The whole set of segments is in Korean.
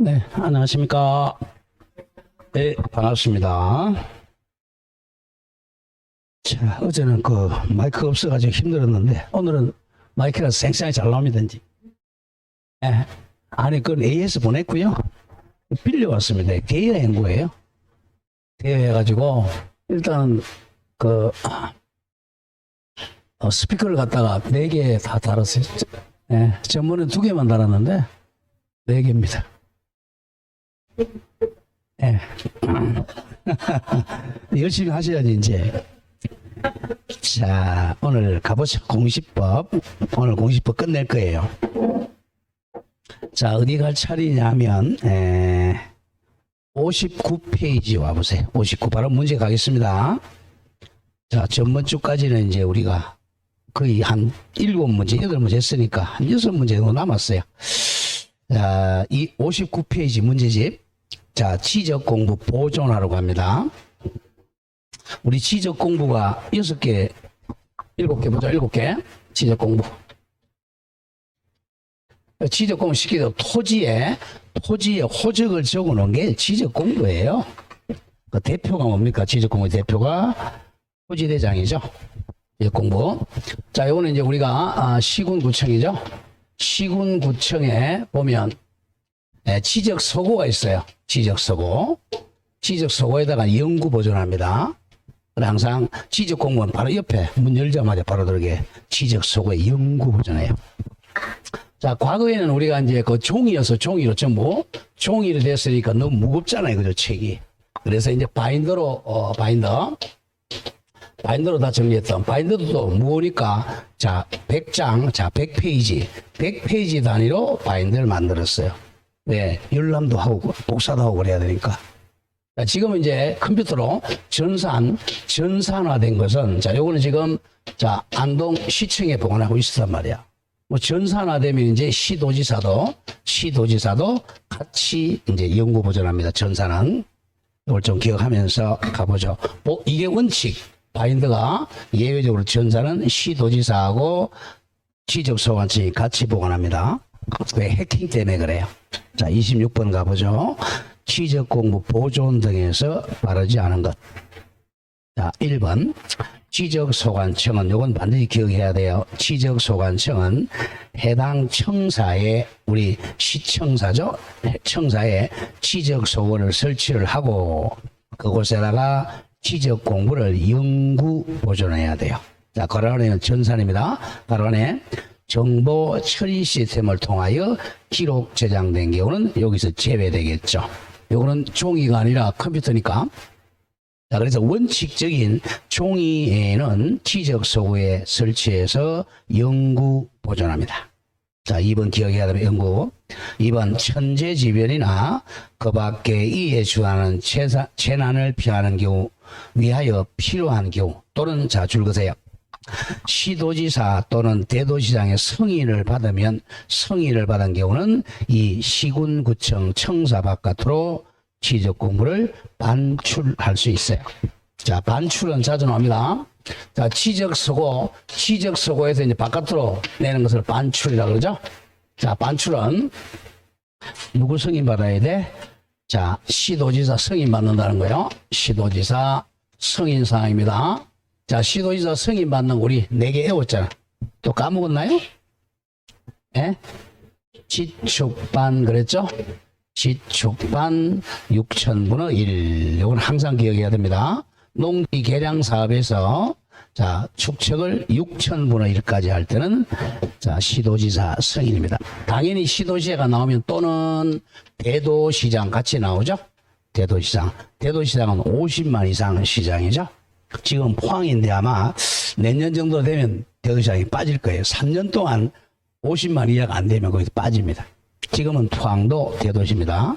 네, 안녕하십니까. 네, 반갑습니다. 자, 어제는 그 마이크가 없어가지고 힘들었는데, 오늘은 마이크가 쌩쌩하게 잘 나옵니다, 이제. 예. 아니, 그건 AS 보냈고요. 빌려왔습니다. 대여 행구예요. 대여해가지고, 일단, 스피커를 갖다가 4개 다 달았어요. 예, 전번에 2개만 달았는데, 4개입니다. 예. 열심히 하셔야지, 이제. 자, 오늘 가보죠. 공시법. 오늘 공시법 끝낼 거예요. 자, 어디 갈 차례냐면, 59페이지 와보세요. 59. 바로 문제 가겠습니다. 자, 전번 주까지는 이제 우리가 거의 한 7문제, 8문제 했으니까 한 6문제 정도 남았어요. 자, 이 59페이지 문제집. 자, 지적 공부 보존하라고 합니다. 우리 지적 공부가 6개, 7개 보자, 7개. 지적 공부. 지적 공부 시키도 토지에 호적을 적어 놓은 게 지적 공부예요. 그 대표가 뭡니까? 지적 공부 대표가 토지대장이죠. 지적 공부. 자, 요거는 이제 우리가 시군구청이죠. 시군구청에 보면 지적서고가 있어요. 지적서고. 지적서고에다가 영구 보존합니다. 항상 지적공무원 바로 옆에 문 열자마자 바로 들게 지적서고에 영구 보존해요. 자, 과거에는 우리가 이제 그 종이어서 종이로 전부 종이로 됐으니까 너무 무겁잖아요. 그죠? 책이. 그래서 이제 바인더로, 바인더로 다 정리했던 바인더도 또 무거우니까 자, 100장, 자, 100페이지, 100페이지 단위로 바인더를 만들었어요. 네, 열람도 하고 복사도 하고 그래야 되니까. 자, 지금은 이제 컴퓨터로 전산화된 것은, 자, 요거는 지금, 자, 안동 시청에 보관하고 있었단 말이야. 뭐 전산화되면 이제 시도지사도 같이 이제 연구 보존합니다. 전산은. 이걸 좀 기억하면서 가보죠. 이게 원칙. 바인더가 예외적으로 전산은 시도지사하고 지적소관청이 같이 보관합니다. 왜? 해킹 때문에 그래요. 자, 26번 가보죠. 지적공부 보존 등에서 바르지 않은 것. 자, 1번. 지적소관청은, 요건 반드시 기억해야 돼요. 지적소관청은 해당 청사에, 우리 시청사죠? 청사에 지적소관을 설치를 하고, 그곳에다가 지적공부를 영구 보존해야 돼요. 자, 가로 안에는 전산입니다. 가로 안에 정보 처리 시스템을 통하여 기록 저장된 경우는 여기서 제외되겠죠. 요거는 종이가 아니라 컴퓨터니까. 자, 그래서 원칙적인 종이에는 지적서고에 설치해서 영구 보존합니다. 자, 2번 기억해야 되면 영구. 2번 천재지변이나 그 밖에 이에 주하는 재난을 피하는 경우 위하여 필요한 경우 또는 자, 줄 거세요. 시도지사 또는 대도시장의 승인을 받은 경우는 이 시군구청 청사 바깥으로 지적공부를 반출할 수 있어요. 자, 반출은 자주 나옵니다. 자, 지적서고에서 이제 바깥으로 내는 것을 반출이라고 그러죠. 자, 반출은 누구 승인 받아야 돼? 자, 시도지사 승인 받는다는 거예요. 시도지사 승인 사항입니다. 자, 시도지사 승인 받는 거 우리 4개 외웠잖아. 또 까먹었나요? 예? 지축반 그랬죠? 지축반 6천분의 1. 이건 항상 기억해야 됩니다. 농지 개량 사업에서 자, 축척을 6천분의 1까지 할 때는 자, 시도지사 승인입니다. 당연히 시도지사가 나오면 또는 대도시장 같이 나오죠? 대도시장은 50만 이상 시장이죠? 지금 포항인데 아마 내년 정도 되면 대도시장이 빠질 거예요. 3년 동안 50만 이하가 안 되면 거기서 빠집니다. 지금은 포항도 대도시입니다.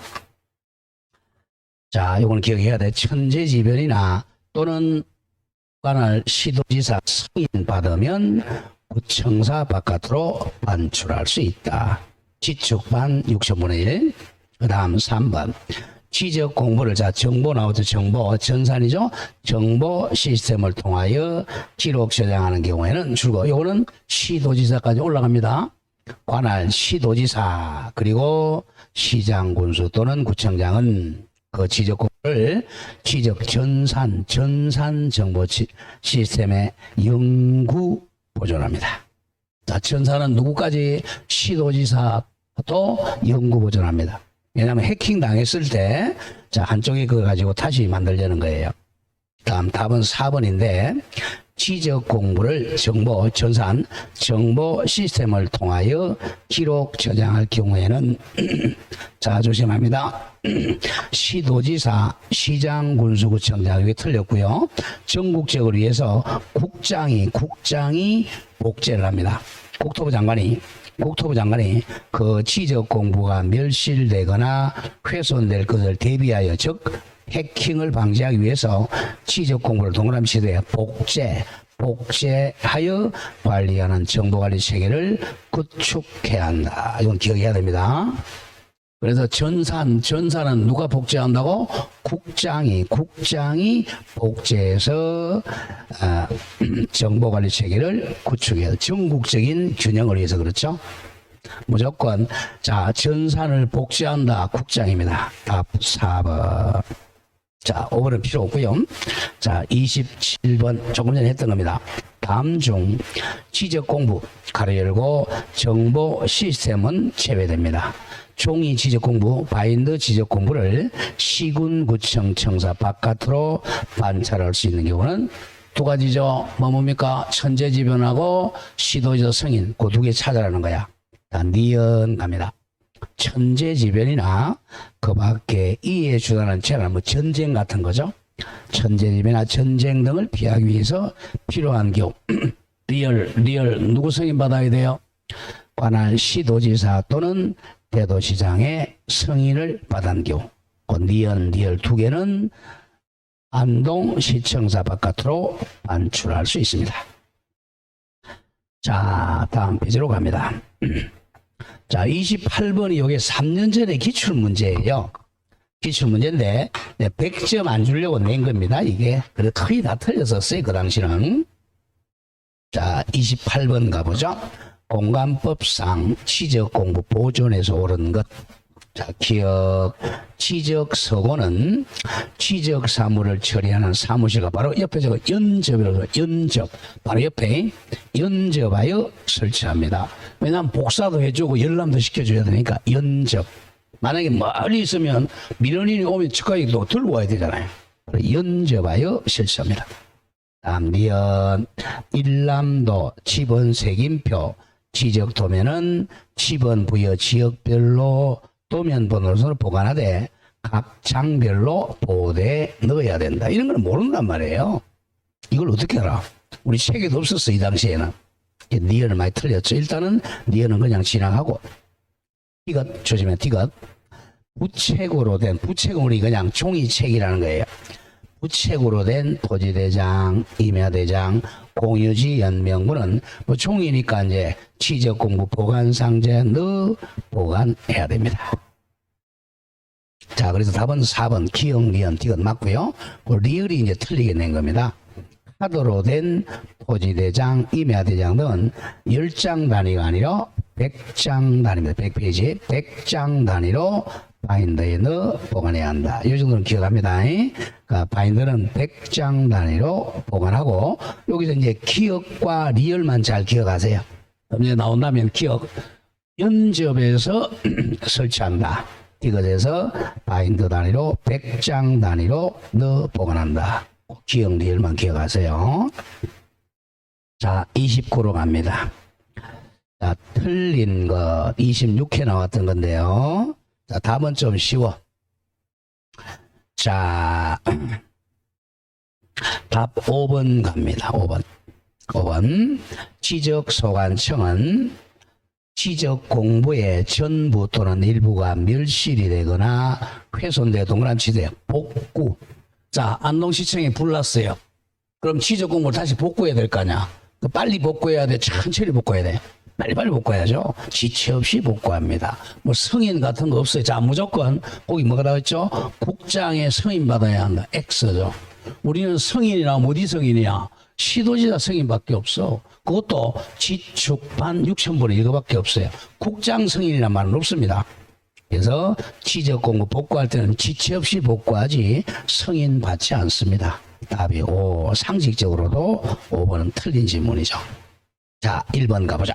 자, 이거는 기억해야 돼. 천재지변이나 또는 관할 시도지사 승인 받으면 구청사 바깥으로 반출할 수 있다. 지축반 6천분의 1. 그 다음 3번. 지적 공부를, 자, 정보 나오죠. 정보, 전산이죠. 정보 시스템을 통하여 기록 저장하는 경우에는 줄고, 요거는 시도지사까지 올라갑니다. 관할 시도지사 그리고 시장 군수 또는 구청장은 그 지적공부를 지적 전산 정보 시스템에 영구 보존합니다. 자, 전산은 누구까지? 시도지사도 영구 보존합니다. 왜냐하면 해킹 당했을 때 자, 한쪽에 그거 가지고 다시 만들려는 거예요. 다음 답은 4번인데 지적 공부를 전산 정보 시스템을 통하여 기록 저장할 경우에는 자, 조심합니다. 시도지사, 시장, 군수구청장 이게 틀렸고요. 전국적으로 위해서 국장이 복제를 합니다. 국토부 장관이 그 지적 공부가 멸실되거나 훼손될 것을 대비하여 즉 해킹을 방지하기 위해서 지적 공부를 동그라미 치되 복제하여 관리하는 정보관리 체계를 구축해야 한다. 이건 기억해야 됩니다. 그래서 전산은 누가 복제한다고? 국장이 복제해서 정보관리 체계를 구축해야 전국적인 균형을 위해서 그렇죠. 무조건 자, 전산을 복제한다 국장입니다. 답 4번. 자, 5번은 필요 없고요. 자, 27번 조금 전에 했던 겁니다. 다음 중 지적 공부 가로 열고 정보 시스템은 제외됩니다. 종이 지적 공부, 바인드 지적 공부를 시군, 구청, 청사 바깥으로 관찰할 수 있는 경우는 두 가지죠. 뭡니까? 천재지변하고 시도지사 승인, 그 두 개 찾아라는 거야. 니은 갑니다. 천재지변이나 그 밖에 이에 주관하는 재난, 뭐 전쟁 같은 거죠. 천재지변이나 전쟁 등을 피하기 위해서 필요한 경우 리얼 누구 승인 받아야 돼요? 관할 시도지사 또는 대도시장의 승인을 받은 경우 그 리얼 두 개는 안동 시청사 바깥으로 반출할 수 있습니다. 자, 다음 페이지로 갑니다. 자, 28번이 요게 3년 전에 기출문제예요. 기출문제인데 100점 안 주려고 낸 겁니다. 이게 그래 거의 다 틀렸었어요. 그 당시는. 자, 28번 가보죠. 공간법상 지적공부 보존에서 옳은 것. 자, 기억 지적서고는 지적사무를 처리하는 사무실과 바로 옆에 저거 연접이라고 연접 바로 옆에 연접하여 설치합니다. 왜냐하면 복사도 해주고 열람도 시켜줘야 되니까 연접. 만약에 멀리 있으면 민원인이 오면 측까지 또 들고 와야 되잖아요. 연접하여 설치합니다. 다음 리언 일람도 지번 색인표 지적 도면은 지번 부여 지역별로 도면 번호를 보관하되 각 장별로 보호대에 넣어야 된다. 이런 걸 모른단 말이에요. 이걸 어떻게 알아? 우리 책에도 없었어 이 당시에는. 니언을 많이 틀렸죠. 일단은 니언은 그냥 지나가고 디귿 조심해. 디귿 부책으로 된 부책은 우리 그냥 종이책이라는 거예요. 부책으로 된 토지대장, 임야대장, 공유지 연명문은 뭐 종이니까 이제 지적공부 보관상자에 넣어 보관해야 됩니다. 자, 그래서 답은 4번 기억, 리언, 디귿 맞고요. 그 리을이 이제 틀리게 낸 겁니다. 카드로 된 토지대장, 임야대장 등은 10장 단위가 아니라 100장 단위입니다. 100페이지 100장 단위로 바인더에 넣어 보관해야 한다. 이 정도는 기억합니다. 그러니까 바인더는 100장 단위로 보관하고 여기서 이제 기억과 리얼만 잘 기억하세요. 이제 나온다면 기억 연접에서 설치한다. 디귿에서 바인더 단위로 100장 단위로 넣어 보관한다. 기억 리얼만 기억하세요. 자, 29로 갑니다. 자, 틀린 것 26회 나왔던 건데요. 자, 답은 좀 쉬워. 자, 답 5번 갑니다. 5번. 지적소관청은 지적 공부의 전부 또는 일부가 멸실이 되거나 훼손되어 동그라미 치되 복구. 자, 안동시청에 불났어요. 그럼 지적 공부를 다시 복구해야 될 거 아니야. 빨리 복구해야 돼. 천천히 복구해야 돼. 빨리빨리 복구해야죠. 지체 없이 복구합니다. 뭐 승인 같은 거 없어요. 자, 무조건 거기 뭐가 나왔죠? 국장의 승인 받아야 한다. X죠. 우리는 승인이나 어디 승인이야? 시도지사 승인밖에 없어. 그것도 지축반 6천분의 1거밖에 없어요. 국장 승인이라는 말은 없습니다. 그래서 취적 공부 복구할 때는 지체 없이 복구하지 승인 받지 않습니다. 답이 O. 상식적으로도 5번은 틀린 질문이죠. 자, 1번 가보자.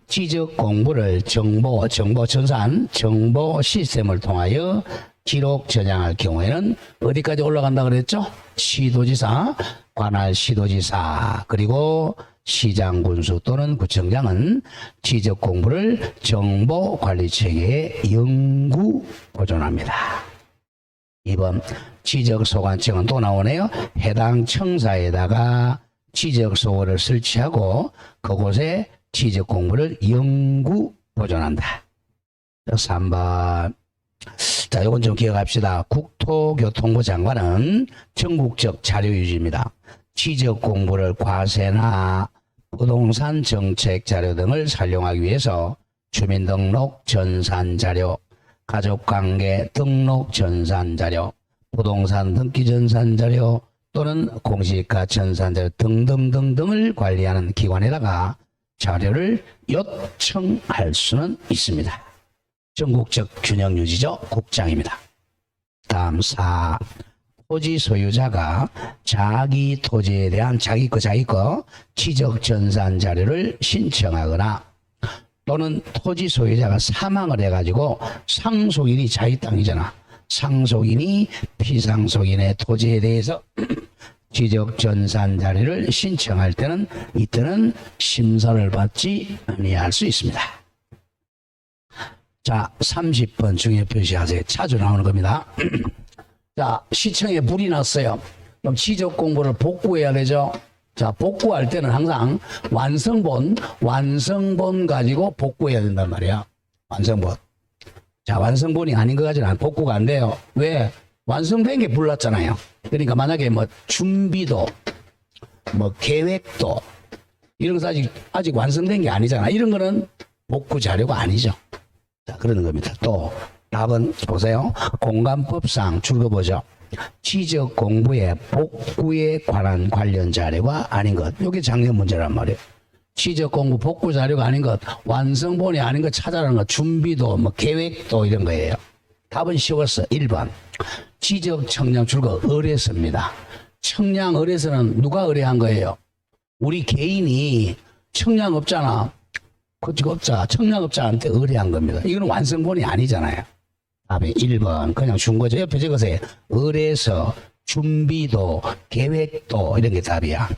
취적 공부를 정보 전산, 정보 시스템을 통하여 기록 저장할 경우에는 어디까지 올라간다 그랬죠? 시도지사, 관할 시도지사, 그리고 시장, 군수 또는 구청장은 취적 공부를 정보 관리 체계에 영구 보존합니다. 2번 취적 소관청은 또 나오네요. 해당 청사에다가 취적 소고를 설치하고 그곳에 취적 공부를 영구 보존한다. 3번. 자, 요건 좀 기억합시다. 국토교통부 장관은 전국적 자료 유지입니다. 취적 공부를 과세나 부동산 정책 자료 등을 활용하기 위해서 주민등록 전산 자료, 가족관계 등록 전산 자료, 부동산 등기 전산 자료 또는 공시지가 전산 자료 등등등등을 관리하는 기관에다가 자료를 요청할 수는 있습니다. 전국적 균형 유지죠. 국장입니다. 다음 4. 토지 소유자가 자기 토지에 대한 자기 거 취적 전산 자료를 신청하거나 또는 토지 소유자가 사망을 해가지고 상속인이 자기 땅이잖아. 상속인이 피상속인의 토지에 대해서 취적 전산 자료를 신청할 때는 이때는 심사를 받지 아니할 수 있습니다. 자, 30번 중에 표시하세요. 자주 나오는 겁니다. 자, 시청에 불이 났어요. 그럼 취적 공부를 복구해야 되죠. 자, 복구할 때는 항상 완성본 가지고 복구해야 된단 말이야. 완성본. 자, 완성본이 아닌 거 가지고는 복구가 안 돼요. 왜? 완성된 게 불났잖아요. 그러니까 만약에 뭐 준비도, 뭐 계획도, 이런 거 아직 완성된 게 아니잖아. 이런 거는 복구 자료가 아니죠. 자, 그러는 겁니다. 또, 답은 보세요. 공간법상 줄거보죠. 취적 공부의 복구에 관한 관련 자료가 아닌 것. 이게 작년 문제란 말이에요. 취적 공부 복구 자료가 아닌 것, 완성본이 아닌 것 찾아라는 것, 준비도, 뭐 계획도 이런 거예요. 답은 쉬웠어. 1번. 취적 청량 줄거 의뢰서입니다. 청량 의뢰서는 누가 의뢰한 거예요? 우리 개인이 청량업자나 거주업자, 청량업자한테 의뢰한 겁니다. 이거는 완성본이 아니잖아요. 답이 1번. 그냥 준 거죠. 옆에 적으세요. 의뢰서, 준비도, 계획도 이런 게 답이야.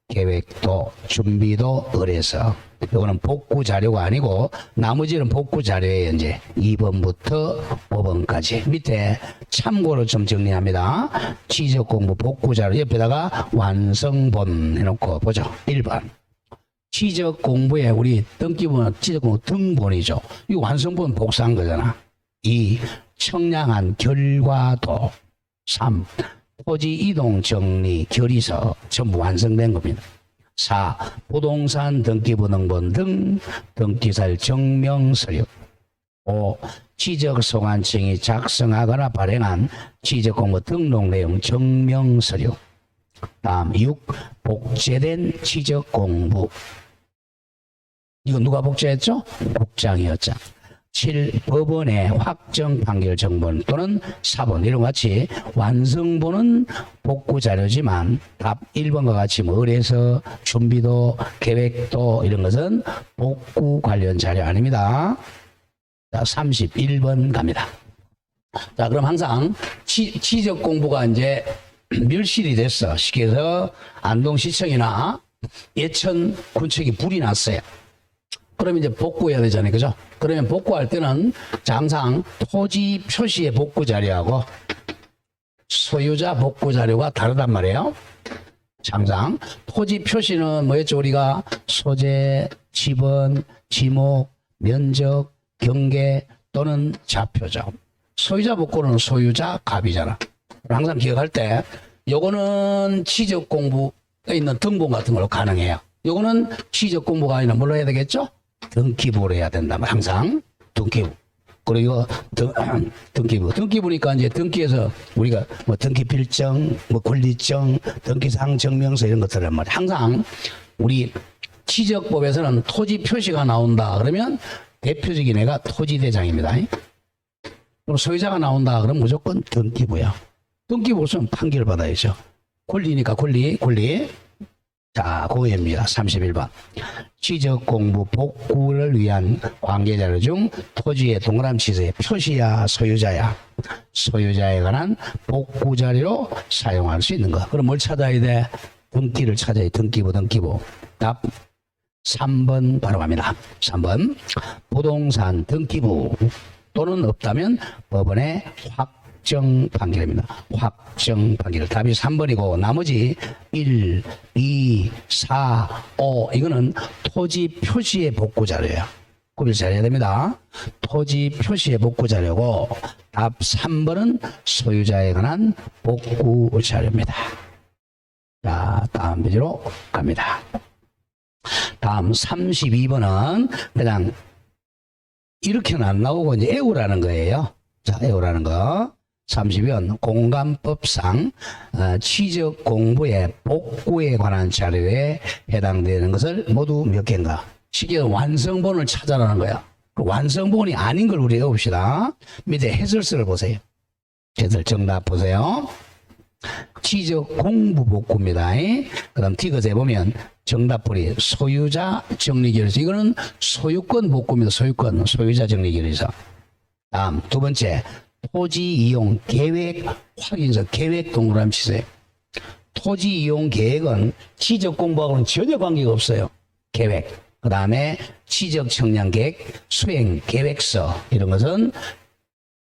계획도, 준비도, 의뢰서. 이거는 복구 자료가 아니고 나머지는 복구 자료예요. 이제 2번부터 5번까지. 밑에 참고로 좀 정리합니다. 취적 공부 복구 자료 옆에다가 완성본 해놓고 보죠. 1번. 취적 공부에 우리 등기부는 취적 공부 등본이죠. 이 완성본 복사한 거잖아. 2. 청량한 결과도. 3. 토지 이동 정리 결의서 전부 완성된 겁니다. 4. 부동산 등기부 등본 등 등기살 증명 서류. 5. 취적 소관청이 작성하거나 발행한 취적 공부 등록 내용 증명 서류. 다음 6. 복제된 취적 공부. 이거 누가 복제했죠? 국장이었죠. 7. 법원의 확정 판결 정본 또는 사본 이런 것 같이 완성본은 복구 자료지만 답 1번과 같이 뭐 의뢰서, 준비도, 계획도 이런 것은 복구 관련 자료 아닙니다. 자, 31번 갑니다. 자, 그럼 항상 취적 공부가 이제 멸실이 됐어. 쉽게 해서 안동시청이나 예천 군청이 불이 났어요. 그럼 이제 복구해야 되잖아요. 그죠? 그러면 복구할 때는 항상 토지 표시의 복구 자료하고 소유자 복구 자료가 다르단 말이에요. 항상 토지 표시는 뭐였죠? 우리가 소재, 지번, 지목, 면적, 경계 또는 좌표죠. 소유자 복구는 소유자 값이잖아. 항상 기억할 때 요거는 취적 공부에 있는 등본 같은 걸로 가능해요. 요거는 취적 공부가 아니라 뭘로 해야 되겠죠? 등기부로 해야 된다. 항상 등기부. 그리고 등기부니까 이제 등기에서 우리가 뭐 등기필증, 뭐 권리증, 등기상 증명서 이런 것들은 말이야. 항상 우리 지적법에서는 토지 표시가 나온다 그러면 대표적인 애가 토지대장입니다. 그럼 소유자가 나온다 그러면 무조건 등기부야. 등기부 없으면 판결 받아야죠. 권리니까 권리. 자, 그거입니다. 31번. 지적공부 복구를 위한 관계자료 중 토지의 동그라미치에 표시야 소유자야. 소유자에 관한 복구자료로 사용할 수 있는 거. 그럼 뭘 찾아야 돼? 등기를 찾아야 돼. 등기부. 답 3번 바로 갑니다. 3번. 부동산 등기부 또는 없다면 법원의 확정 판결입니다. 확정 판결. 답이 3번이고 나머지 1, 2, 4, 5 이거는 토지 표시의 복구 자료예요. 구별 잘해야 됩니다. 토지 표시의 복구 자료고 답 3번은 소유자에 관한 복구 자료입니다. 자, 다음 페이지로 갑니다. 다음 32번은 그냥 이렇게는 안 나오고 이제 애우라는 거예요. 자, 애우라는 거. 30번 공간법상 취적 공부의 복구에 관한 자료에 해당되는 것을 모두 몇 개인가? 쉽게 완성본을 찾아라는 거야. 완성본이 아닌 걸 우리 외웁시다. 밑에 해설서를 보세요. 해설 정답 보세요. 취적 공부 복구입니다. 그 다음 티그스에 보면 정답풀이 소유자 정리결의서. 이거는 소유권 복구입니다. 소유권, 소유자 정리결의서. 다음 두 번째 토지 이용 계획 확인서. 계획 동그라미 치세요. 토지 이용 계획은 취적 공부하고는 전혀 관계가 없어요. 계획. 그 다음에 취적 청량 계획, 수행 계획서 이런 것은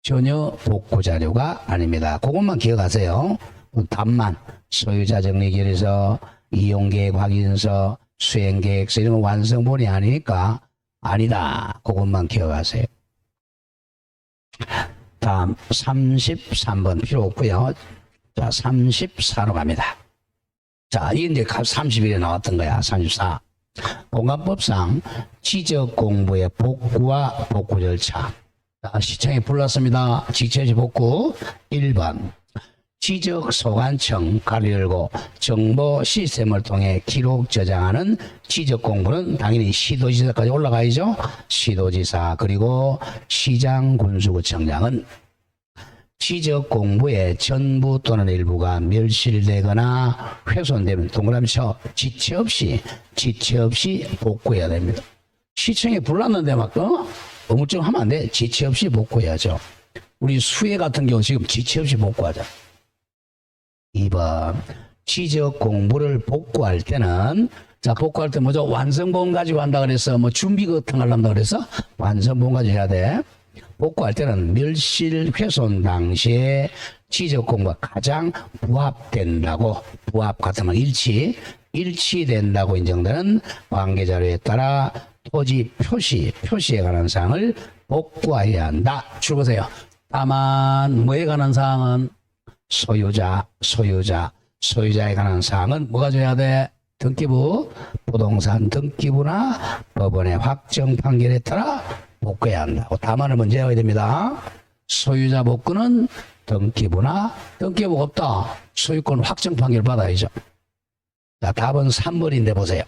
전혀 복구 자료가 아닙니다. 그것만 기억하세요. 답만 소유자 정리결의서, 이용계획 확인서, 수행계획서 이런 거 완성본이 아니니까 아니다. 그것만 기억하세요. 다음 33번 필요 없고요. 자, 34로 갑니다. 자, 이게 이제 31에 나왔던 거야. 34. 공간법상 지적 공부의 복구와 복구 절차. 자, 시청에 불렀습니다. 지체시 복구 1번. 지적 소관청 가로 열고 정보 시스템을 통해 기록 저장하는 지적 공부는 당연히 시도지사까지 올라가야죠. 시도지사 그리고 시장 군수구청장은 지적 공부의 전부 또는 일부가 멸실되거나 훼손되면 동그라미 쳐 지체 없이 복구해야 됩니다. 시청에 불났는데 막 어물쩡하면 안 돼. 지체 없이 복구해야죠. 우리 수해 같은 경우 지금 지체 없이 복구하자. 2번 지적 공부를 복구할 때는 자 복구할 때 뭐죠? 완성본 가지고 한다 그래서 뭐 준비 같은 걸 한다 그래서 완성본 가지고 해야 돼. 복구할 때는 멸실 훼손 당시에 지적 공부가 가장 부합된다고 부합 같으면 일치된다고 인정되는 관계자료에 따라 토지 표시에 관한 사항을 복구해야 한다. 줄거세요. 다만 뭐에 관한 사항은 소유자에 관한 사항은 뭐가 줘야 돼? 등기부, 부동산 등기부나 법원의 확정 판결에 따라 복구해야 한다고. 다만을 먼저 해야 됩니다. 소유자 복구는 등기부나 등기부가 없다. 소유권 확정 판결 받아야죠. 자, 답은 3번인데 보세요.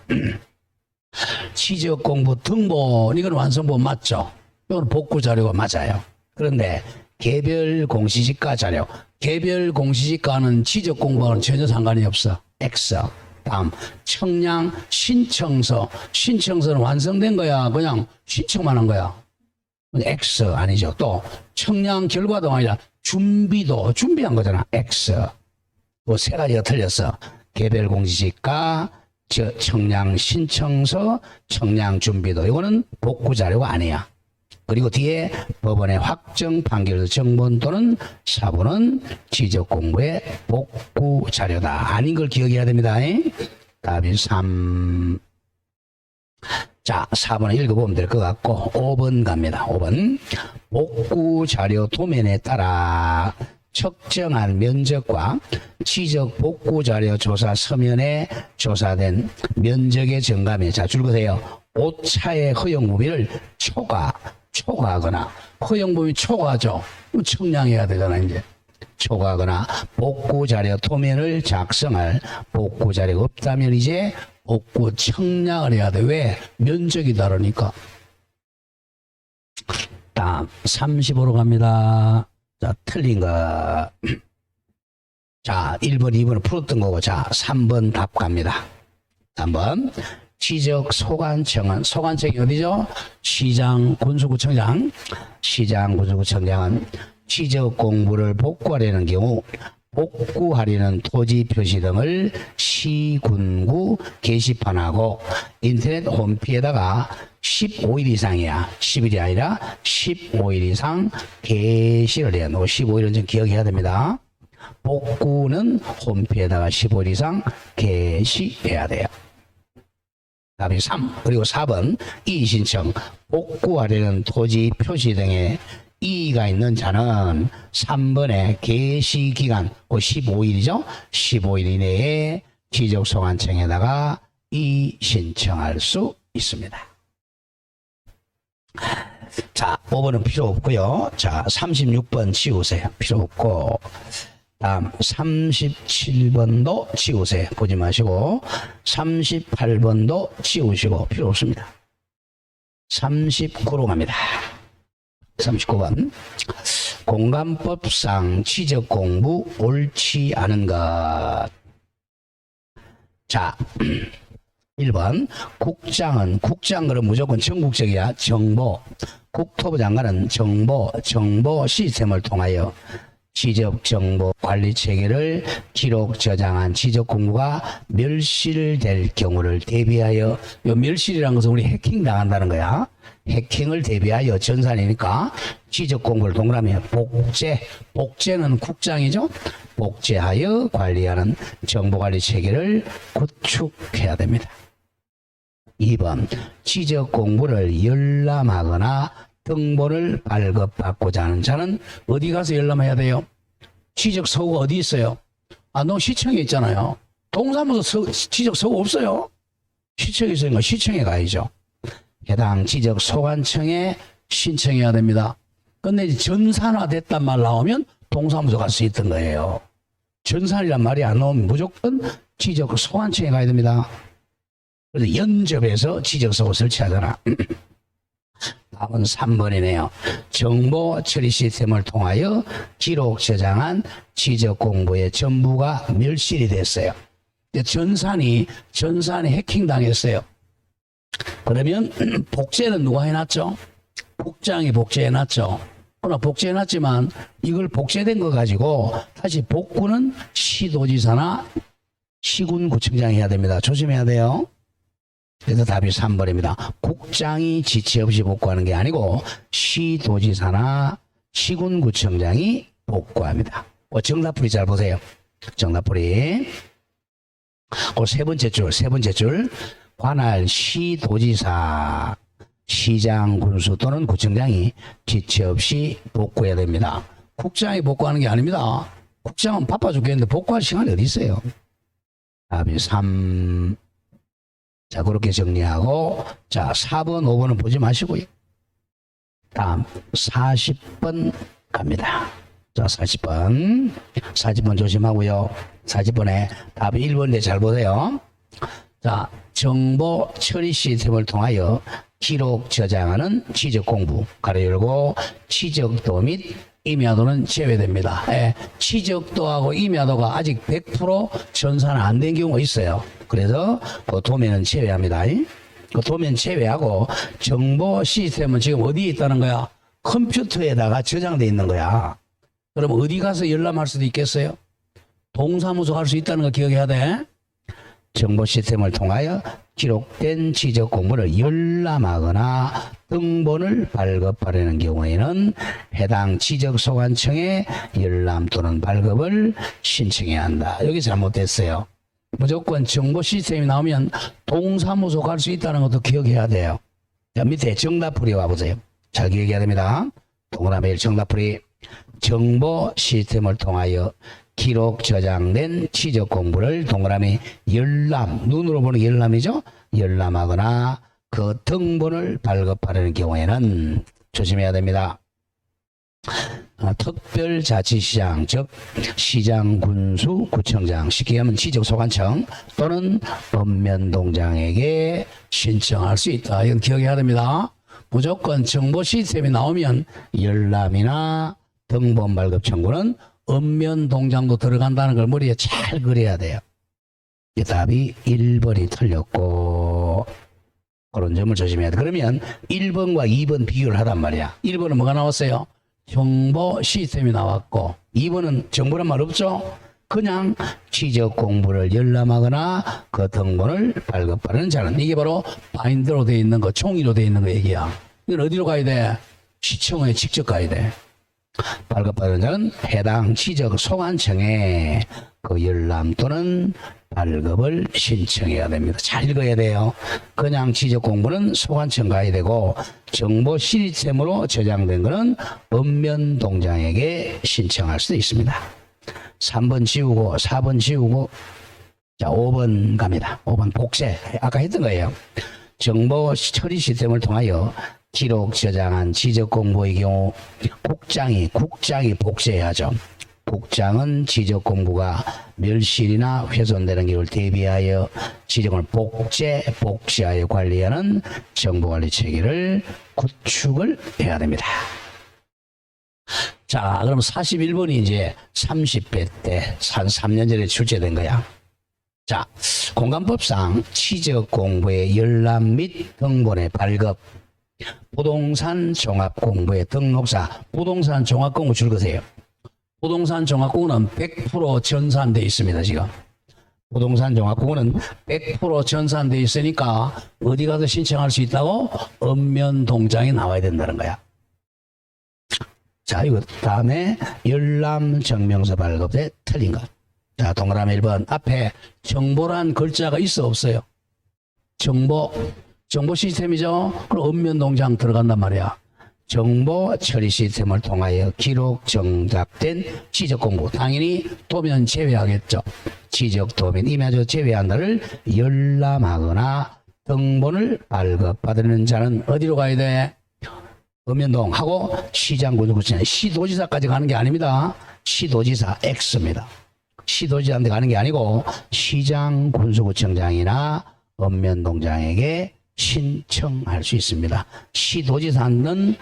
지적 공부 등본 이건 완성본 맞죠? 이건 복구 자료가 맞아요. 그런데 개별 공시지가 자료, 개별 공시지가는 지적 공부와는 전혀 상관이 없어. X. 다음 청량 신청서는 완성된 거야? 그냥 신청만 한 거야? X 아니죠. 또 청량 결과도 아니라 준비한 거잖아. X. 뭐 세 가지가 틀렸어. 개별 공시지가, 청량 신청서, 청량 준비도 이거는 복구 자료가 아니야. 그리고 뒤에 법원의 확정 판결서 정본 또는 사본은 지적 공부의 복구 자료다. 아닌 걸 기억해야 됩니다. 답이 3. 자, 4번을 읽어보면 될 것 같고 5번 갑니다. 5번. 복구 자료 도면에 따라 측정한 면적과 지적 복구 자료 조사 서면에 조사된 면적의 정감이 자 줄거세요. 오차의 허용 범위를 초과하거나 허용 범위 초과하죠. 청량해야 되잖아. 이제 초과하거나 복구 자료 도면을 작성할 복구 자료가 없다면 이제 복구 청량을 해야 돼. 왜? 면적이 다르니까. 다음 35로 갑니다. 자, 틀린 거. 자, 1번, 2번을 풀었던 거고, 자, 3번 답 갑니다. 3번. 지적 소관청은, 소관청이 어디죠? 시장, 군수구청장. 시장, 군수구청장은 지적 공부를 복구하려는 경우, 복구하려는 토지 표시 등을 시, 군구 게시판하고 인터넷 홈피에다가 15일 이상이야. 10일이 아니라 15일 이상 게시를 해야 되고, 15일은 좀 기억해야 됩니다. 복구는 홈피에다가 15일 이상 게시해야 돼요. 답이 3. 그리고 4번 이의신청. 복구하려는 토지 표시 등의 이의가 있는 자는 3번의 게시기간 15일이죠. 15일 이내에 지적소관청에다가 이의신청할 수 있습니다. 자, 5번은 필요 없고요. 자, 36번 지우세요. 필요 없고. 다음 37번도 지우세요. 보지 마시고 38번도 지우시고 필요 없습니다. 39로 갑니다. 39번 공간법상 지적공부 옳지 않은 것. 자 1번 국장은 국장 그럼 무조건 전국적이야. 정보 국토부 장관은 정보 시스템을 통하여 지적정보 관리 체계를 기록 저장한 지적공부가 멸실될 경우를 대비하여, 요 멸실이라는 것은 우리 해킹 당한다는 거야. 해킹을 대비하여 전산이니까 지적공부를 동그라미 복제는 국장이죠. 복제하여 관리하는 정보관리 체계를 구축해야 됩니다. 2번 지적공부를 열람하거나 등본을 발급받고자 하는 자는 어디 가서 열람해야 돼요? 지적서고가 어디 있어요? 아, 너 시청에 있잖아요. 동사무소 지적서고 없어요. 시청에 있으니까 시청에 가야죠. 해당 지적소관청에 신청해야 됩니다. 근데 전산화됐단 말 나오면 동사무소 갈 수 있던 거예요. 전산이란 말이 안 나오면 무조건 지적소관청에 가야 됩니다. 그래서 연접해서 지적서고 설치하잖아. 답은 3번이네요. 정보 처리 시스템을 통하여 기록 저장한 지적 공부의 전부가 멸실이 됐어요. 전산이 해킹 당했어요. 그러면 복제는 누가 해놨죠? 국장이 복제해놨죠. 그러나 복제해놨지만 이걸 복제된 거 가지고 다시 복구는 시도지사나 시군구청장이 해야 됩니다. 조심해야 돼요. 그래서 답이 3번입니다. 국장이 지체 없이 복구하는 게 아니고 시도지사나 시군구청장이 복구합니다. 정답풀이 잘 보세요. 정답풀이 세 번째 줄 관할 시도지사, 시장, 군수 또는 구청장이 지체 없이 복구해야 됩니다. 국장이 복구하는 게 아닙니다. 국장은 바빠 죽겠는데 복구할 시간이 어디 있어요? 답이 3. 자, 그렇게 정리하고, 자, 4번, 5번은 보지 마시고요. 다음, 40번 갑니다. 자, 40번 조심하고요. 40번에 답이 1번인데 잘 보세요. 자, 정보 처리 시스템을 통하여 기록 저장하는 지적 공부, 가로 열고, 지적도 및 임야도는 제외됩니다. 예, 지적도하고 임야도가 아직 100% 전산 안 된 경우가 있어요. 그래서 그 도면은 제외합니다. 그 도면 제외하고 정보 시스템은 지금 어디에 있다는 거야? 컴퓨터에다가 저장돼 있는 거야. 그럼 어디 가서 열람할 수도 있겠어요? 동사무소 갈 수 있다는 거 기억해야 돼. 정보 시스템을 통하여 기록된 지적 공부를 열람하거나 등본을 발급하려는 경우에는 해당 지적소관청에 열람 또는 발급을 신청해야 한다. 여기 잘못됐어요. 무조건 정보 시스템이 나오면 동사무소 갈 수 있다는 것도 기억해야 돼요. 자, 밑에 정답풀이 와보세요. 잘 기억해야 됩니다. 동그라미 1 정답풀이 정보 시스템을 통하여 기록 저장된 지적 공부를 동그라미 열람, 눈으로 보는 게 열람이죠. 열람하거나 그 등본을 발급하려는 경우에는 조심해야 됩니다. 특별자치시장, 즉 시장, 군수, 구청장, 쉽게 하면 지적소관청 또는 읍면동장에게 신청할 수 있다. 이건 기억해야 됩니다. 무조건 정보 시스템이 나오면 열람이나 등본 발급 청구는 읍면동장도 들어간다는 걸 머리에 잘 그려야 돼요. 이 답이 1번이 틀렸고 그런 점을 조심해야 돼. 그러면 1번과 2번 비교를 하단 말이야. 1번은 뭐가 나왔어요? 정보 시스템이 나왔고 2번은 정보란 말 없죠? 그냥 취적 공부를 열람하거나 그 등본을 발급하는 자는 이게 바로 바인드로 되어 있는 거, 종이로 되어 있는 거 얘기야. 이건 어디로 가야 돼? 시청에 직접 가야 돼. 발급받은 자는 해당 취적 소관청에 그 열람 또는 발급을 신청해야 됩니다. 잘 읽어야 돼요. 그냥 취적 공부는 소관청 가야 되고 정보 시스템으로 저장된 것은 읍면동장에게 신청할 수도 있습니다. 3번 지우고 4번 지우고 자 5번 갑니다. 5번 복제. 아까 했던 거예요. 정보 처리 시스템을 통하여 기록 저장한 지적 공부의 경우 국장이 복제해야죠. 국장은 지적 공부가 멸실이나 훼손되는 경우를 대비하여 지적을 복제하여 관리하는 정보관리 체계를 구축을 해야 됩니다. 자, 그럼 41번이 이제 30회 때 3년 전에 출제된 거야. 자, 공간법상 취적 공부의 열람 및 등본의 발급, 부동산 종합공부의 등록사, 부동산 종합공부 줄거세요. 부동산 종합공부는 100% 전산돼 있습니다, 지금. 부동산 종합공부는 100% 전산돼 있으니까 어디 가서 신청할 수 있다고? 읍면동장에 나와야 된다는 거야. 자, 이거 다음에 열람증명서 발급에 틀린 것. 자, 동그라미 1번. 앞에 정보란 글자가 있어 없어요? 정보 시스템이죠? 그럼 읍면동장 들어간단 말이야. 정보 처리 시스템을 통하여 기록 정답된 지적 공부. 당연히 도면 제외하겠죠. 지적 도면 임야적 제외한다를 열람하거나 등본을 발급받는 자는 어디로 가야 돼? 읍면동 하고 시장 군수구청장, 시도지사까지 가는 게 아닙니다. 시도지사 X입니다. 시도지사한테 가는 게 아니고 시장 군수구청장이나 읍면동장에게 신청할 수 있습니다. 시도지사는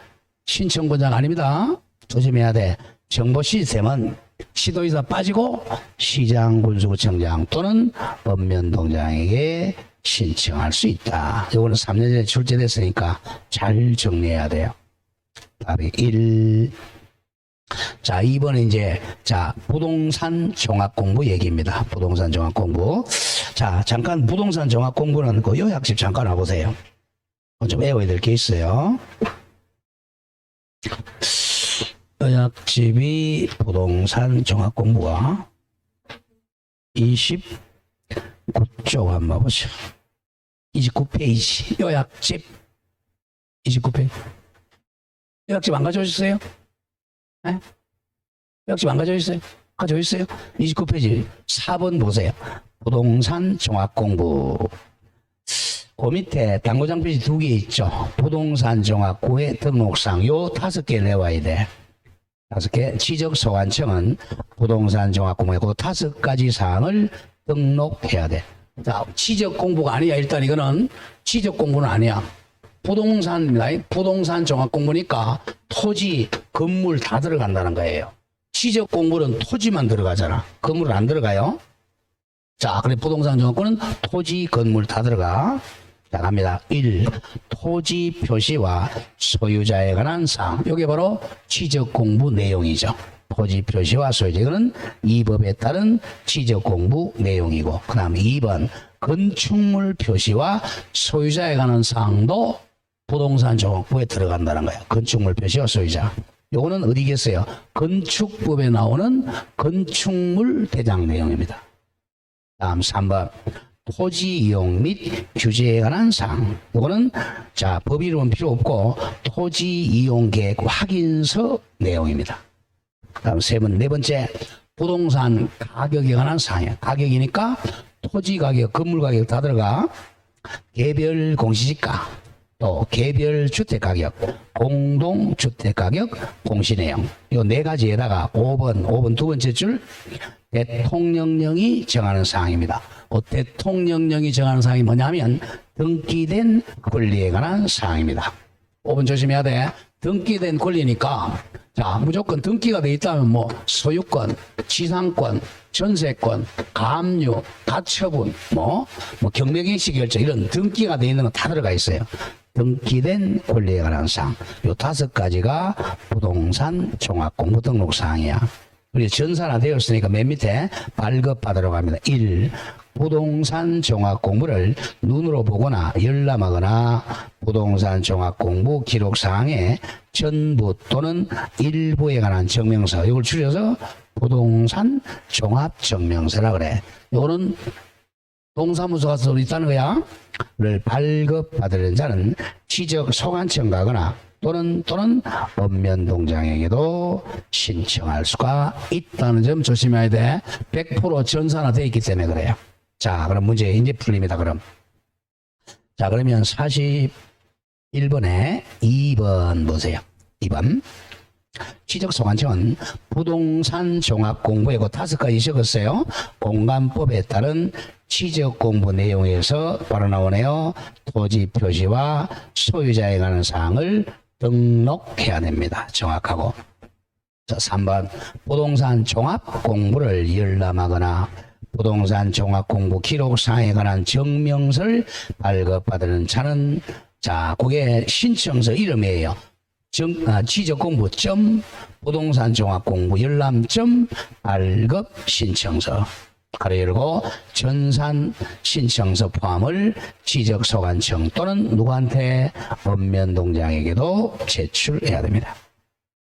신청권자가 아닙니다. 조심해야 돼. 정보 시스템은 시도지사 빠지고 시장 군수구청장 또는 읍면동장에게 신청할 수 있다. 이거는 3년 전에 출제됐으니까 잘 정리해야 돼요. 답이 1. 자, 2번은 이제, 자, 부동산 종합공부 얘기입니다. 부동산 종합공부. 자, 잠깐 부동산 종합공부는 그 요약집 잠깐 와보세요. 좀 외워야 될 게 있어요. 요약집이 부동산 종합공부가 29쪽 한번 보시죠. 29페이지. 요약집 29페이지. 요약집 안 가져오셨어요? 네? 요약집 안 가져오셨어요? 가져오셨어요? 29페이지 4번 보세요. 부동산 종합공부. 그 밑에 당구장 페이지 2개 있죠. 부동산 종합구의 등록상 요 5개 내와야 돼. 5개. 지적소관청은 부동산 종합공부에 그 5가지 사항을 등록해야 돼. 자, 지적 공부가 아니야. 일단 이거는 지적 공부는 아니야. 부동산입니다. 부동산 종합 공부니까 토지, 건물 다 들어간다는 거예요. 지적 공부는 토지만 들어가잖아. 건물은 안 들어가요. 자, 그래 부동산 종합권은 토지, 건물 다 들어가. 자, 갑니다. 1. 토지 표시와 소유자에 관한 사항. 이게 바로 지적 공부 내용이죠. 토지 표시와 소유자. 이거는 이 법에 따른 지적 공부 내용이고, 그 다음에 2번 건축물 표시와 소유자에 관한 사항도 부동산 종합부에 들어간다는 거예요. 건축물 표시와 소유자. 요거는 어디겠어요? 건축법에 나오는 건축물 대장 내용입니다. 다음 3번 토지 이용 및 규제에 관한 사항. 요거는 자, 법 이름은 필요 없고 토지 이용 계획 확인서 내용입니다. 다음 네 번째 부동산 가격에 관한 사항이에요. 가격이니까 토지 가격, 건물 가격 다 들어가. 개별 공시지가. 또 개별 주택가격, 공동주택가격 공시내용 이 네 가지에다가 5번 두 번째 줄 대통령령이 정하는 사항입니다. 대통령령이 정하는 사항이 뭐냐면 등기된 권리에 관한 사항입니다. 5번 조심해야 돼. 등기된 권리니까 자 무조건 등기가 돼 있다면 뭐 소유권, 지상권, 전세권, 가압류, 가처분, 뭐 경매갱시 결정 이런 등기가 돼 있는 건 다 들어가 있어요. 등기된 권리에 관한 사항 요 5가지가 부동산 종합공부 등록 사항이야. 우리 전산화 되었으니까 맨 밑에 발급받으러 갑니다. 1. 부동산 종합공부를 눈으로 보거나 열람하거나 부동산 종합공부 기록사항의 전부 또는 일부에 관한 증명서 이걸 줄여서 부동산 종합증명서라 그래. 이거는 동사무소 가서 있다는 거야. 를 발급받으려는 자는 지적 소관청 가거나 또는 읍면동장에게도 신청할 수가 있다는 점 조심해야 돼. 100% 전산화 되어 있기 때문에 그래요. 자, 그럼 문제 이제 풀립니다. 그럼. 자, 그러면 41번에 2번 보세요. 2번. 지적소관청은 부동산 종합공부에 그 5가지 적었어요. 공간법에 따른 지적공부 내용에서 바로 나오네요. 토지 표시와 소유자에 관한 사항을 등록해야 됩니다. 정확하고. 자, 3번. 부동산 종합공부를 열람하거나 부동산 종합공부 기록사항에 관한 증명서를 발급받는 자는 자, 그게 신청서 이름이에요. 지적공부 부동산 종합공부 열람 발급 신청서 가로 열고 전산 신청서 포함을 지적소관청 또는 누구한테 읍면동장에게도 제출해야 됩니다.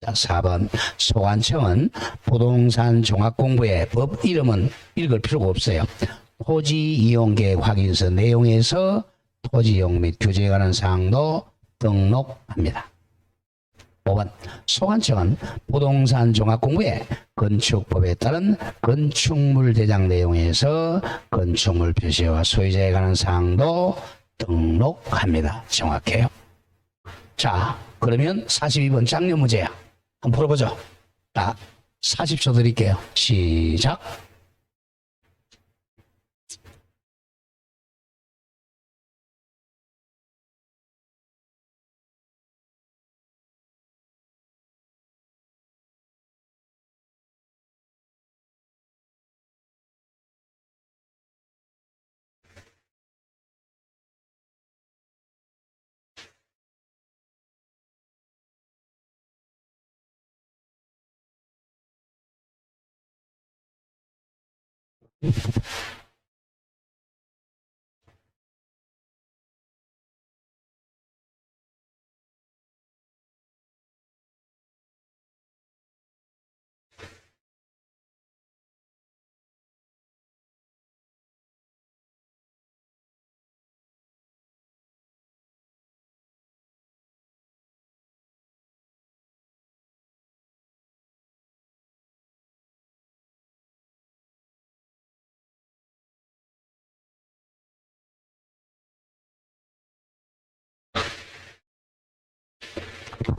자, 4번 소관청은 부동산 종합공부의 법 이름은 읽을 필요가 없어요. 토지 이용계획 확인서 내용에서 토지 이용 및 규제에 관한 사항도 등록합니다. 5번 소관청은 부동산 종합공부에 건축법에 따른 건축물 대장 내용에서 건축물 표시와 소유자에 관한 사항도 등록합니다. 정확해요. 자, 그러면 42번 작년 문제야. 한번 풀어보죠. 자, 40초 드릴게요. 시작.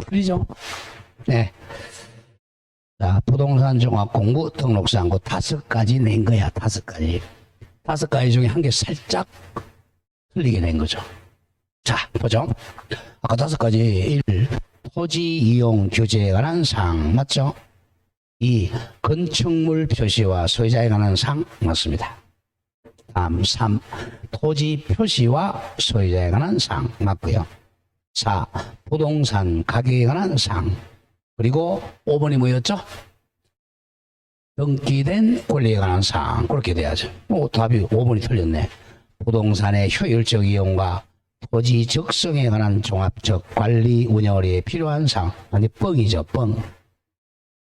풀리죠? 네. 자, 부동산 종합공부 등록사항 5가지 낸 거야. 5가지. 5가지 중에 한 개 살짝 틀리게 낸 거죠. 자, 보죠. 아까 5가지 1. 토지 이용 규제에 관한 사항 맞죠? 2. 건축물 표시와 소유자에 관한 사항 맞습니다. 다음 3. 토지 표시와 소유자에 관한 사항 맞고요. 4. 부동산 가격에 관한 사항. 그리고 5번이 뭐였죠? 등기된 권리에 관한 사항. 그렇게 돼야죠. 답이 5번이 틀렸네. 부동산의 효율적 이용과 토지 적성에 관한 종합적 관리 운영을 위해 필요한 사항. 아니 뻥이죠. 뻥.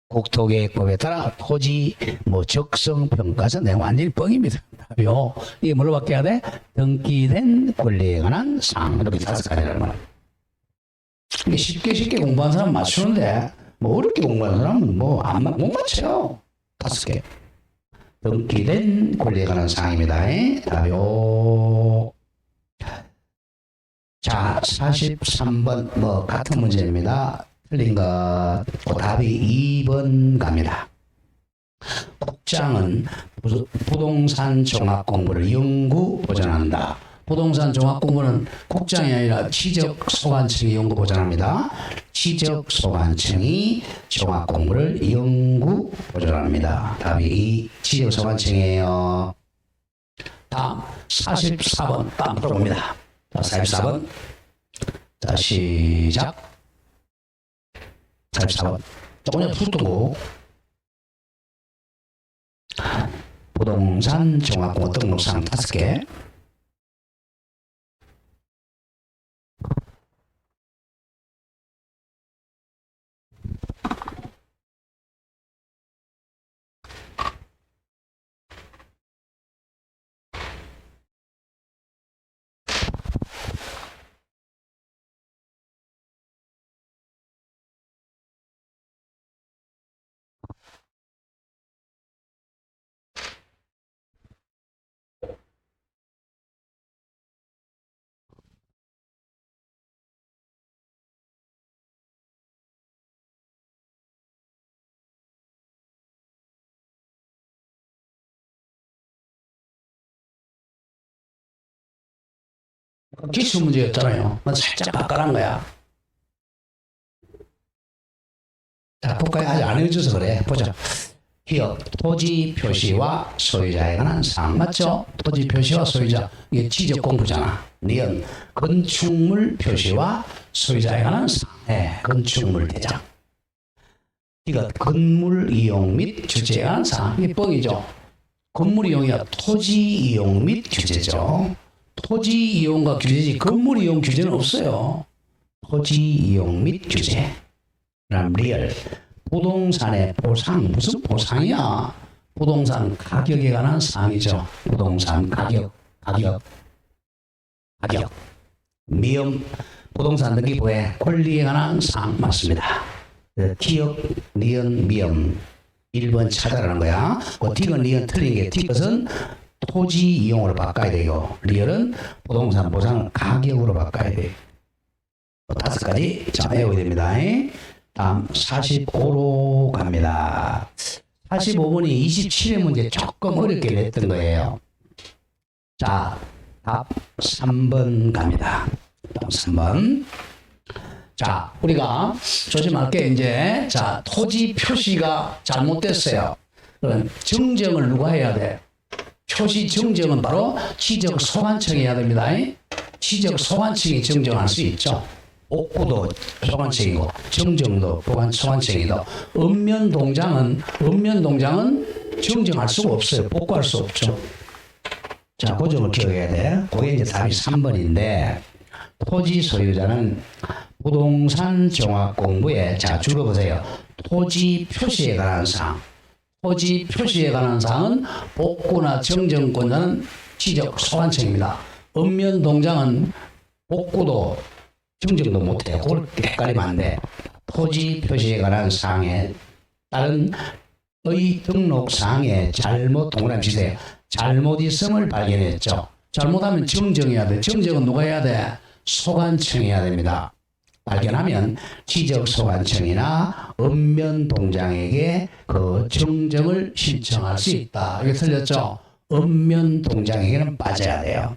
국토계획법에 따라 토지 적성 평가서 내가 완전히 뻥입니다. 답이요. 이게 뭘로 바뀌어야 돼? 등기된 권리에 관한 사항. 이렇게 5가지라는 거예요. 쉽게 공부한 사람 맞추는데 어렵게 공부한 사람은 못 맞춰요. 5개. 등기된 권리에 관한 사항입니다. 답이요. 자, 43번 뭐 같은 문제입니다. 틀린 것 답이 2번 갑니다. 국장은 부동산 종합 공부를 연구 보전한다. 부동산 종합 공부는 국장이 아니라 지적소관청이 연구 보전합니다. 지적소관청이 종합 공부를 연구 보전합니다. 답이 이 지적소관청이에요. 다음 44번 다음 물어봅니다. 자, 44번. 자, 시작. 44번. 조금 푸던 거. 부동산 종합공부 등록상 5개. 기출 문제였잖아요. 살짝 바꿔란 거야. 자, 볼까요? 아직 안 해줘서 그래. 보자. 기업, 토지 표시와 소유자에 관한 사항. 맞죠? 토지 표시와 소유자. 이게 지적 공부잖아. 니은, 건축물 표시와 소유자에 관한 사항. 네, 건축물 대장. 이거 건물 이용 및 규제에 관한 사항. 이게 뻥이죠. 건물 이용이야 토지 이용 및 규제죠. 토지 이용과 규제지 건물 이용 규제는 없어요. 토지 이용 및 규제. 그다음 리얼. 부동산의 보상. 무슨 보상이야? 부동산 가격에 관한 사항이죠. 부동산 가격. 미음. 부동산 등기부의 권리에 관한 사항 맞습니다. 기억, 니은, 미음. 1번 찾아라는 거야. 디귿, 리은 틀린 게 디귿은 토지 이용으로 바꿔야 되고 리얼은 부동산 보상을 가격으로 바꿔야 돼. 5가지 자 외워야 됩니다. 다음 45로 갑니다. 45번이 27회 문제 조금 어렵게 냈던 거예요. 자, 답 3번 갑니다. 다음 3번. 자, 우리가 조심할 게 이제 자 토지 표시가 잘못됐어요. 그럼 정정을 누가 해야 돼? 표시 정정은 바로 지적소관청이 해야 됩니다. 지적소관청이 정정할 수 있죠. 옥구도 소관청이고 정정도 소관청이고 읍면동장은 정정할 수가 없어요. 복구할 수 없죠. 자, 그 점을 기억해야 돼. 그게 이제 답이 3번인데 토지 소유자는 부동산 종합 공부에 자 줄여보세요. 토지 표시에 관한 사항. 토지 표시에 관한 사항은 복구나 정정권자는 지적소관청입니다. 읍면동장은 복구도 정정도 못해요. 그걸 헷갈리면 안 돼. 토지 표시에 관한 사항에 따른 의 등록사항에 잘못 동그라미 치세요. 잘못 있음을 발견했죠. 잘못하면 정정해야 돼. 정정은 누가 해야 돼? 소관청이 해야 됩니다. 발견하면 지적소관청이나 읍면동장에게 그 정정을 신청할 수 있다. 이게 틀렸죠? 읍면동장에게는 빠져야 돼요.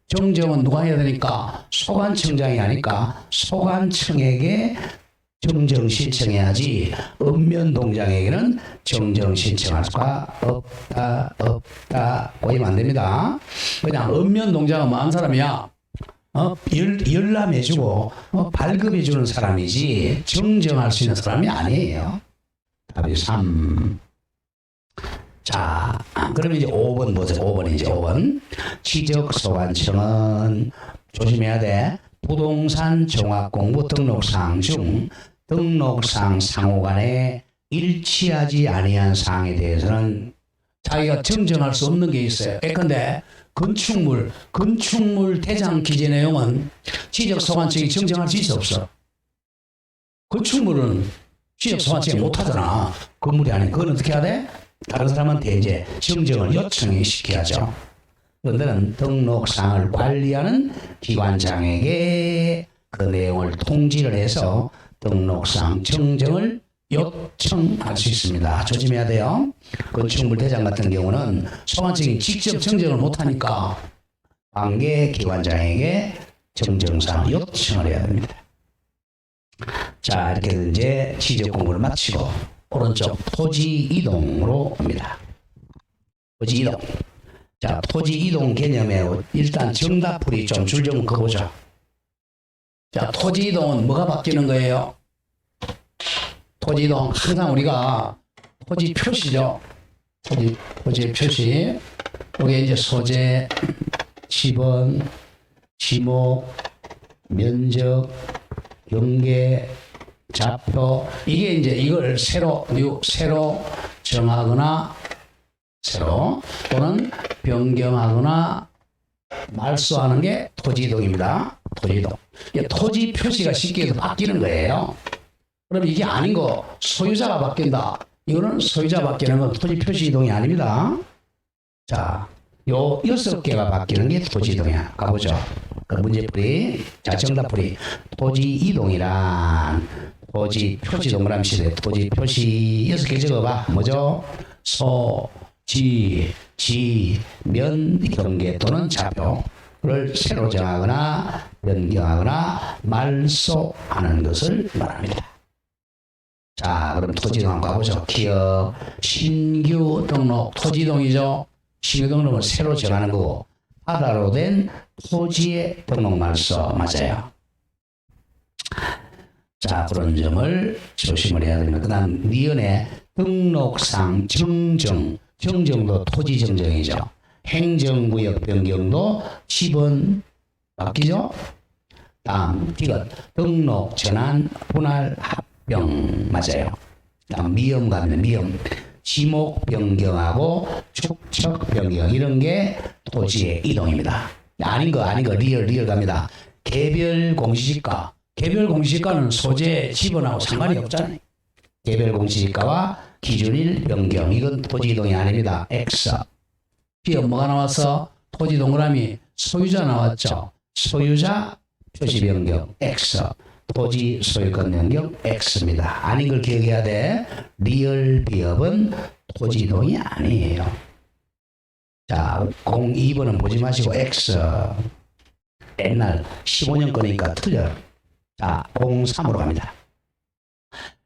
정정은 누가 해야 되니까? 소관청장이 하니까 소관청에게 정정 신청해야지 읍면동장에게는 정정 신청할 수가 없다. 보이면 안 됩니다. 그냥 읍면동장은 뭐한 사람이야? 열람해주고 발급해주는 사람이지 정정할 수 있는 사람이 아니에요. 답이 3. 자, 그러면 이제 5번 보세요. 5번 이제 5번. 지적소관청은 조심해야 돼. 부동산 종합공부 등록사항 중 등록사항 상호 간에 일치하지 아니한 사항에 대해서는 자기가 정정할 수 없는 게 있어요. 예컨대 건축물 대장 기재 내용은 지적소관청이 정정할 수 있어 없어? 건축물은 지적소관청이 못하잖아. 건물이 아닌 그건 어떻게 해야 돼? 다른 사람한테 이제 정정을 요청시켜야죠. 그들은 등록상을 관리하는 기관장에게 그 내용을 통지를 해서 등록상 정정을 요청할 수 있습니다. 조심해야 돼요. 건축물대장 같은 경우는 소관청이 직접 정정을 못하니까 관계 기관장에게 정정상 요청을 해야 됩니다. 자, 이렇게 이제 지적 공부를 마치고 오른쪽 토지 이동으로 옵니다. 토지 이동. 자, 토지 이동 개념에 일단 정답풀이 좀 줄 좀 그어보자. 자, 토지 이동은 뭐가 바뀌는 거예요? 토지 이동 항상 우리가 토지 표시죠. 토지 표시. 여기 이제 소재, 지번, 지목, 면적, 경계, 좌표. 이게 이제 이걸 새로 정하거나 또는 변경하거나 말소하는 게 토지 이동입니다. 토지 이동. 토지 표시가 쉽게 해서 바뀌는 거예요. 그럼 이게 아닌 거 소유자가 바뀐다. 이거는 소유자 바뀌는 건 토지 표시 이동이 아닙니다. 자, 요 6개가 바뀌는 게 토지 이동이야. 가보죠. 그 문제풀이. 자, 정답풀이. 토지 이동이란 토지 표시 동그라미 시대 토지 표시 6개 적어봐. 뭐죠? 소, 지, 면, 경계 또는 좌표를 새로 정하거나 변경하거나 말소하는 것을 말합니다. 자, 그럼 토지동 한번 가보죠. 기업 신규 등록 토지동이죠. 신규 등록은 새로 정하는 거고 하나로 된 토지의 등록 말소 맞아요. 자, 그런 점을 조심을 해야 됩니다. 그 다음 니은의 등록상 정정도 토지 정정이죠. 행정구역 변경도 지번 바뀌죠. 다음 디귿 등록 전환 분할 합병 맞아요. 다음 미음 가면 미음 지목 변경하고 축척 변경 이런 게 토지의 이동입니다. 아닌 거 리얼 갑니다. 개별 공시지가는 소재 지번하고 상관이 없잖아요. 개별 공시지가와 기준일 변경 이건 토지 이동이 아닙니다. X. 뒤에 뭐가 나왔어? 토지 동그라미 소유자 나왔죠. 소유자 표시 변경 X. 토지 소유권 변경 X입니다. 아닌 걸 기억해야 돼. 리얼 비업은 토지 이동이 아니에요. 자, 02번은 보지 마시고 X. 옛날 15년 거니까 틀려요. 자, 03으로 갑니다.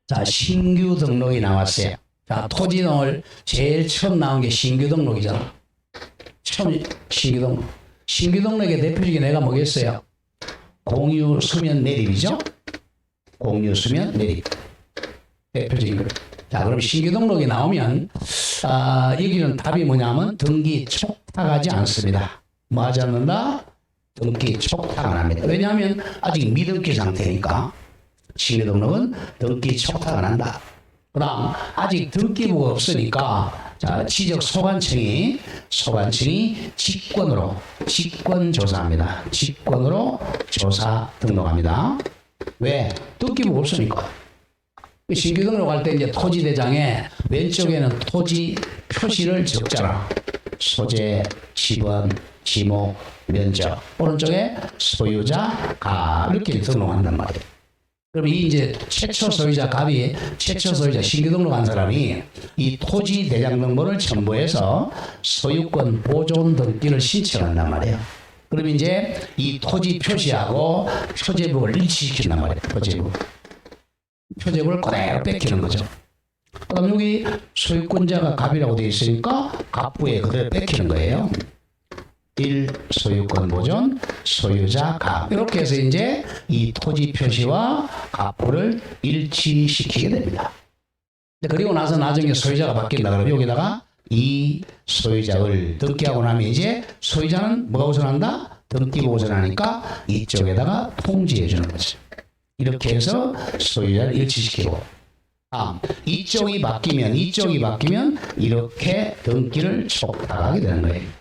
자, 신규 등록이 나왔어요. 자, 토지 등록을 제일 처음 나온 게 신규 등록이잖아. 처음 신규 등록. 신규 등록의 대표적인 애가 뭐겠어요? 공유 수면 매립이죠? 공유 수면 매립. 대표적인 거. 자, 그럼 신규 등록이 나오면, 여기는 답이 뭐냐면 등기 촉탁하지 않습니다. 뭐 하지 않는다? 등기 촉탁 안 합니다. 왜냐하면 아직 미등기 상태니까. 신규 등록은 등기 촉탁 안 한다. 그 다음, 아직 등기부가 없으니까, 자, 지적 소관청이 직권 조사합니다. 직권으로 조사 등록합니다. 왜? 등기부가 없으니까. 신규 등록할 때 이제 토지대장에 왼쪽에는 토지 표시를 적잖아. 소재, 지번, 지목, 면적. 오른쪽에 소유자, 가 이렇게 등록한단 말이에요. 그럼 이 이제 최초 소유자 신규 등록한 사람이 이 토지 대장 등본을 첨부해서 소유권 보존 등기를 신청한단 말이에요. 그럼 이제 이 토지 표시하고 표제북을 일치시킨단 말이에요. 표제북을 그대로 뺏기는 거죠. 그다음 여기 소유권자가 갑이라고 되어 있으니까 갑부에 그대로 뺏기는 거예요. 1. 소유권 보존, 소유자 갑. 이렇게 해서 이제 이 토지 표시와 갑부를 일치시키게 됩니다. 그리고 나서 나중에 소유자가 바뀐다 그러면 여기다가 이 소유자를 등기하고 나면 이제 소유자는 뭐가 우선한다? 등기가 우선하니까 이쪽에다가 통지해 주는 거죠. 이렇게 해서 소유자를 일치시키고 이쪽이 바뀌면 이렇게 등기를 촉탁하게 되는 거예요.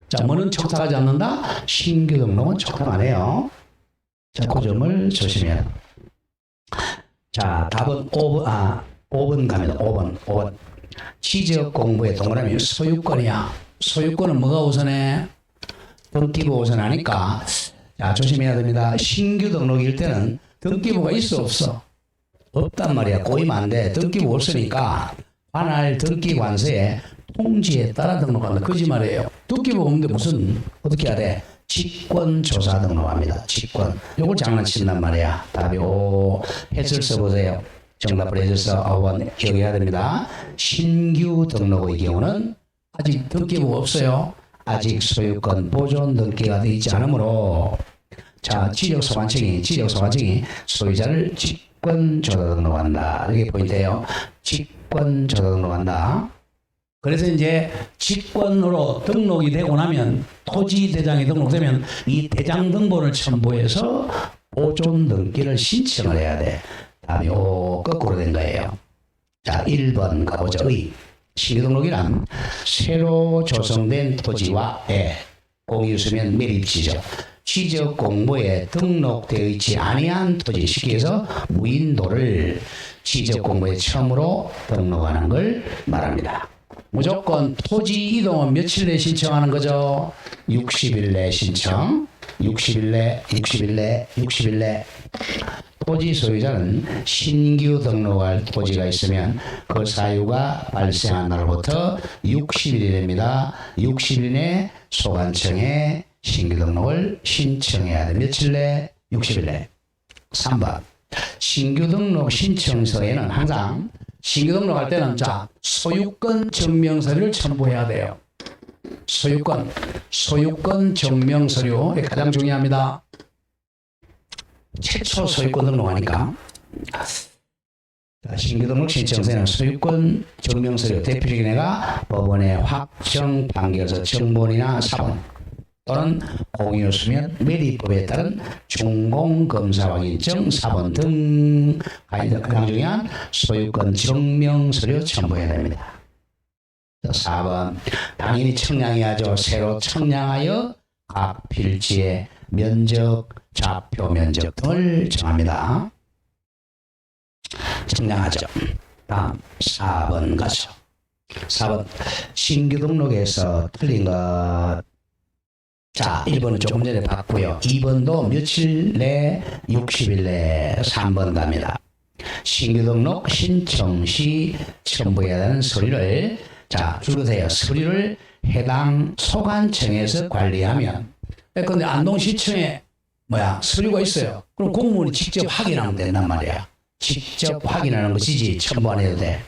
자, 뭐는 촉탁하지 않는다? 신규 등록은 촉탁 안 해요. 자, 그 점을 조심해야 돼요. 자, 답은 5번 갑니다. 5번. 지적 공부의 동그라미 소유권이야. 소유권은 뭐가 우선해? 등기부가 우선하니까 자 조심해야 됩니다. 신규 등록일 때는 등기부가 있어 없어? 없단 말이야. 꼬이면 안 돼. 등기부 없으니까 관할 등기관서에 통지에 따라 등록한다. 거짓말이에요. 등기부 없는데 무슨 어떻게 해야 돼? 직권조사 등록합니다. 직권. 요걸 장난친단 말이야. 답이 O. 해설 써보세요. 정답을 해줘서 5번 기억해야 됩니다. 신규 등록의 경우는 아직 등기부가 없어요. 아직 소유권 보존 등기가 되어 있지 않으므로 자 지적소관청이 소유자를 직권조사 등록한다. 이게 포인트예요. 직권조사 등록한다. 그래서 이제 직권으로 등록이 되고 나면 토지 대장이 등록되면 이 대장 등본을 첨부해서 보존 등기를 신청을 해야 돼. 답이 거꾸로 된 거예요. 자 1번 가보죠. 신규 등록이란 새로 조성된 토지와 공유수면 매립지적 지적 공모에 등록되어 있지 아니한 토지 쉽게 해서 무인도를 지적 공모에 처음으로 등록하는 걸 말합니다. 무조건 토지 이동은 며칠 내에 신청하는 거죠? 60일 내에 신청. 60일 내. 토지 소유자는 신규 등록할 토지가 있으면 그 사유가 발생한 날부터 60일이 됩니다. 60일 내 소관청에 신규 등록을 신청해야 돼. 며칠 내? 60일 내. 3번. 신규 등록 신청서에는 항상 신규 등록할 때는 자 소유권 증명서류를 첨부해야 돼요. 소유권 증명서류 가장 중요합니다. 최초 소유권 등록하니까 신규 등록 신청서에는 소유권 증명서류 대표적인 애가 법원의 확정 판결서 정본이나 사본 또는 공유수면 매립법에 따른 준공검사 확인증 사본 등 가장 중요한 소유권 증명서류 첨부해야 됩니다. 4번 당연히 청량해야죠. 새로 청량하여 각 필지의 면적, 좌표 면적 등을 정합니다. 청량하죠. 다음 4번 가죠. 4번 신규 등록에서 틀린 것. 자 1번은 조금 전에 봤고요. 2번도 며칠 내 60일 내 3번 갑니다. 신규 등록 신청 시 첨부해야 하는 서류를 자 줄거세요. 서류를 해당 소관청에서 관리하면 근데 안동시청에 서류가 있어요. 그럼 공무원이 직접 확인하면 된단 말이야. 직접 확인하는 것이지 첨부 안 해도 돼.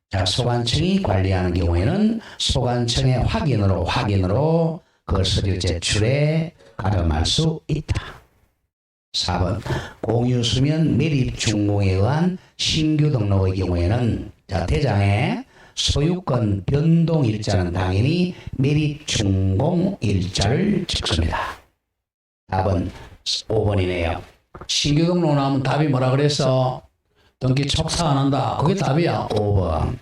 자 소관청이 관리하는 경우에는 소관청의 확인으로 그 서류 제출에 가름할 수 있다. 4번 공유수면 매립 준공에 의한 신규 등록의 경우에는 자 대장에 소유권 변동 일자는 당연히 매립 준공 일자를 적습니다. 답은 5번이네요. 신규 등록 나오면 답이 뭐라 그랬어? 등기 촉사 안 한다. 그게 답이야. 5번.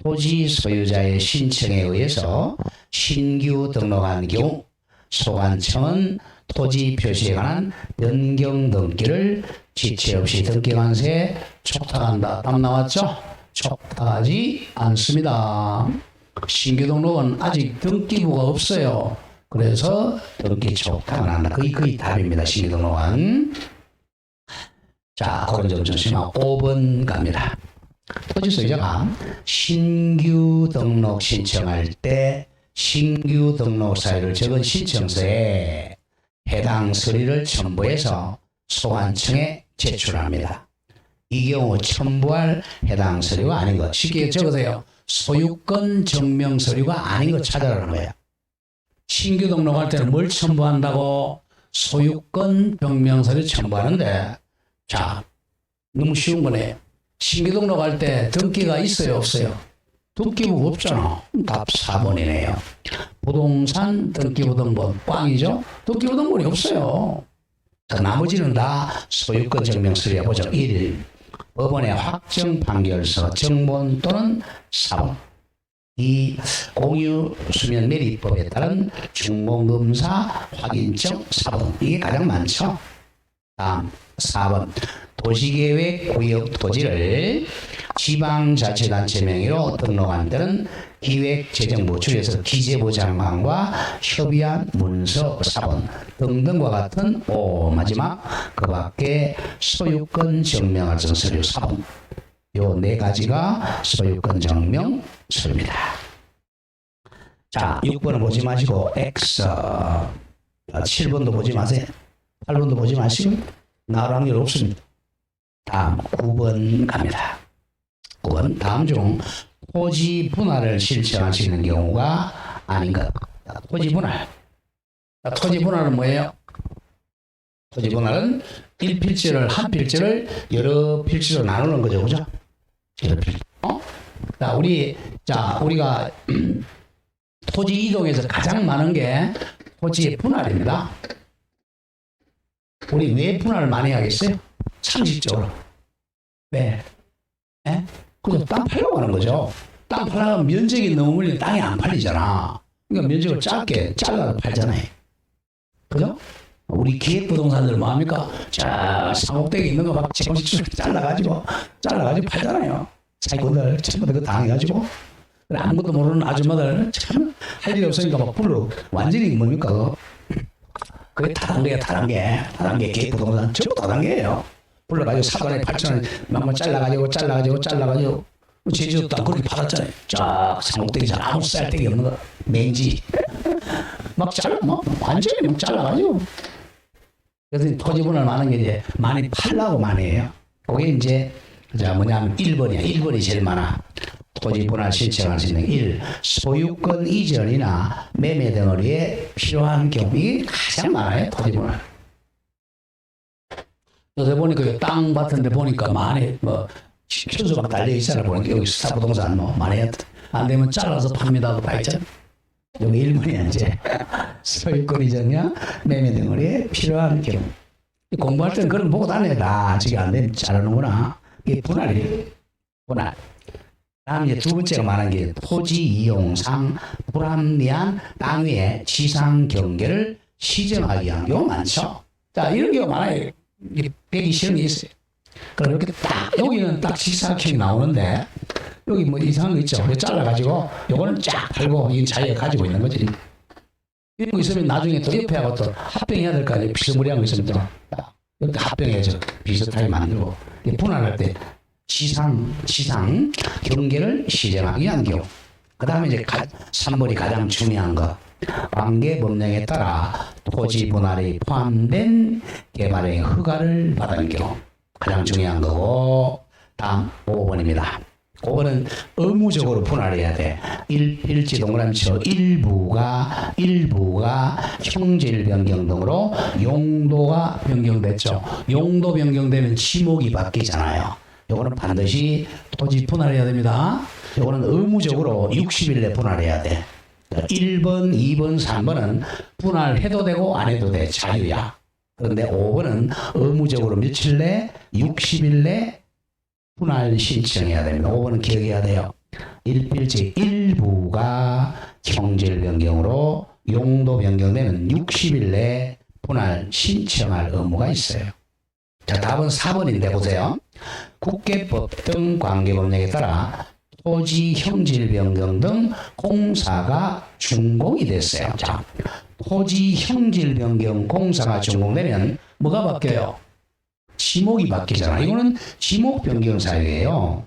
토지 소유자의 신청에 의해서 신규 등록한 경우 소관청은 토지 표시에 관한 변경 등기를 지체 없이 등기관서에 촉탁한다. 답 나왔죠? 촉탁하지 않습니다. 신규 등록은 아직 등기부가 없어요. 그래서 등기 촉탁은 한다. 거의 답입니다. 신규 등록은. 자, 그런 점 조심하고 5번 갑니다. 토지 소유자가 신규 등록 신청할 때 신규 등록 사유를 적은 신청서에 해당 서류를 첨부해서 소관청에 제출합니다. 이 경우 첨부할 해당 서류가 아닌 것. 쉽게 적으세요. 소유권 증명 서류가 아닌 것 찾아라는 거야. 신규 등록할 때는 뭘 첨부한다고? 소유권 증명 서류 첨부하는데 자 너무 쉬운 거네. 신규 등록할 때 등기가 있어요 없어요? 등기부가 없잖아. 답 4번이네요. 부동산 등기부 등본 꽝이죠. 등기부 등본이 없어요. 자, 나머지는 다 소유권 증명 서류야. 보죠. 1. 법원의 확정 판결서 정본 또는 사본. 2. 공유 수면 매립법에 따른 준공검사 확인증 사본. 이게 가장 많죠. 다음 4번 도시계획 구역 토지를 지방자치단체 명의로 등록한 데는 기획재정부 주에서 기재부 장관과 협의한 문서 사본 등등과 같은 마지막 그 밖에 소유권 증명할 서류 사본 요 네 가지가 소유권 증명 서류입니다. 자, 6번은 보지 마시고 X 7번도 보지 마세요. 8번도 보지 마시고 나올 확률 없습니다. 다음 9번 갑니다. 9번 다음 중 토지 분할을 실천할 수 있는 경우가 아닌 것. 토지 분할. 토지 분할은 뭐예요? 토지 분할은 1필지를 한 필지를 여러 필지로 나누는 거죠, 그죠? 여러 필지. 자, 우리가 토지 이동에서 가장 많은 게 토지의 분할입니다. 우리 왜 분할을 많이 하겠어요? 상식적으로. 왜? 예? 그죠? 땅 팔려고 하는 거죠. 땅 팔려면 면적이 너무 멀리 땅이 안 팔리잖아. 그러니까 면적을 짧게 잘라서 팔잖아요. 그죠? 우리 기획부동산들 뭐합니까? 자, 상옥대에 있는 거 막 조금씩 잘라가지고 팔잖아요. 사기꾼들 전부 다 그거 당해가지고. 아무것도 모르는 아줌마들 참 할 일이 없으니까 막 불러. 완전히 뭡니까? 그게 다단계 기획부동산 전부 다단계예요. 불러가지고 사돈에 8,000원 막만 잘라가지고 제주도 땅 그렇게 팔았잖아요. 쫙 상옥대기 잘 아무 쌀데기 없는 거 맹지 막 완전히 막 잘라가지고. 그래서 토지 분할 많은 게 이제 많이 팔라고 많이 해요. 그게 이제 뭐냐면 1번이야. 1번이 제일 많아. 토지 분할 신청할 수 있는 1. 소유권 이전이나 매매 등으로에 필요한 경우. 이게 가장 많아요. 토지 분할. 요새 보니까 땅 같은데 보니까 많이 현수 막 달려 있잖아. 보니까 여기 스타부동산 많이 안 되면 잘라서 팝니다고 다 있잖아. 여기 1번이야 이제. 소유권 이전이나 매매 등으로에 필요한 경우. 공부할 때는 그런 거 보고 다녀야 지금 안 되면 자르는구나. 이게 분할이에요. 분할. 다음 이제 두 번째가 말한 게 토지 이용상 불합리한 땅 위에 지상 경계를 시정하기 위한 경우 많죠. 자, 이런 경우 많아요. 배기 싫은 게 있어요. 그럼 이렇게 딱 여기는 딱 지사각형이 나오는데 여기 뭐 이상한 거 있죠. 잘라가지고 요거는 쫙 팔고 이 자기가 가지고 있는 거지. 이런 거 있으면 나중에 또 옆에하고 또 합병해야 될 거 아니에요. 비스무리한 거 있으면 또 여기 합병해서 비슷하게 만들고 분할할 때 지상 경계를 시정하기 위한 경우. 그 다음에 이제 3번이 가장 중요한 거. 관계법령에 따라 토지 분할이 포함된 개발의 허가를 받은 경우. 가장 중요한 거고. 다음 5번입니다. 5번은 의무적으로 분할해야 돼. 일지 동그라미쳐 일부가 형질 변경 등으로 용도가 변경됐죠. 용도 변경되면 지목이 바뀌잖아요. 요거는 반드시 토지 분할해야 됩니다. 요거는 의무적으로 60일 내 분할해야 돼. 1번, 2번, 3번은 분할해도 되고 안 해도 돼. 자유야. 그런데 5번은 의무적으로 며칠 내 60일 내 분할 신청해야 됩니다. 5번은 기억해야 돼요. 일필지 일부가 형질 변경으로 용도 변경되면 60일 내 분할 신청할 의무가 있어요. 자, 답은 4번인데 보세요. 국계법 등 관계법령에 따라 토지 형질 변경 등 공사가 준공이 됐어요. 자, 토지 형질 변경 공사가 준공되면 뭐가 바뀌어요? 지목이 바뀌잖아. 이거는 지목 변경 사유예요.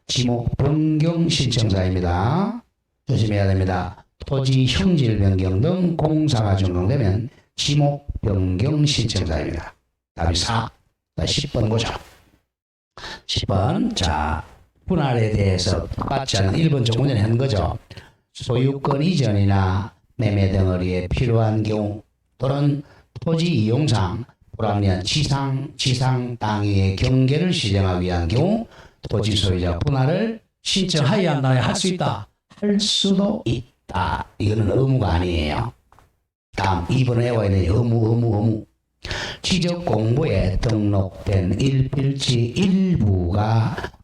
지목 변경 신청사입니다. 조심해야 됩니다. 토지 형질 변경 등 공사가 준공되면 지목 변경 신청사입니다. 답이 4. 10번 보죠. 10번. 자, 분할에 대해서 똑같지 않은 1번 조금 전에 한 거죠. 소유권 이전이나 매매 등을 필요한 경우 또는 토지 이용상 불합리한 지상 땅 위의 경계를 시정하기 위한 경우 토지 소유자 분할을 신청하여야 한다. 할 수 있다. 할 수도 있다. 이거는 의무가 아니에요. 다음 2번은 외워야 되는 의무. 지적공부에 등록된 일필지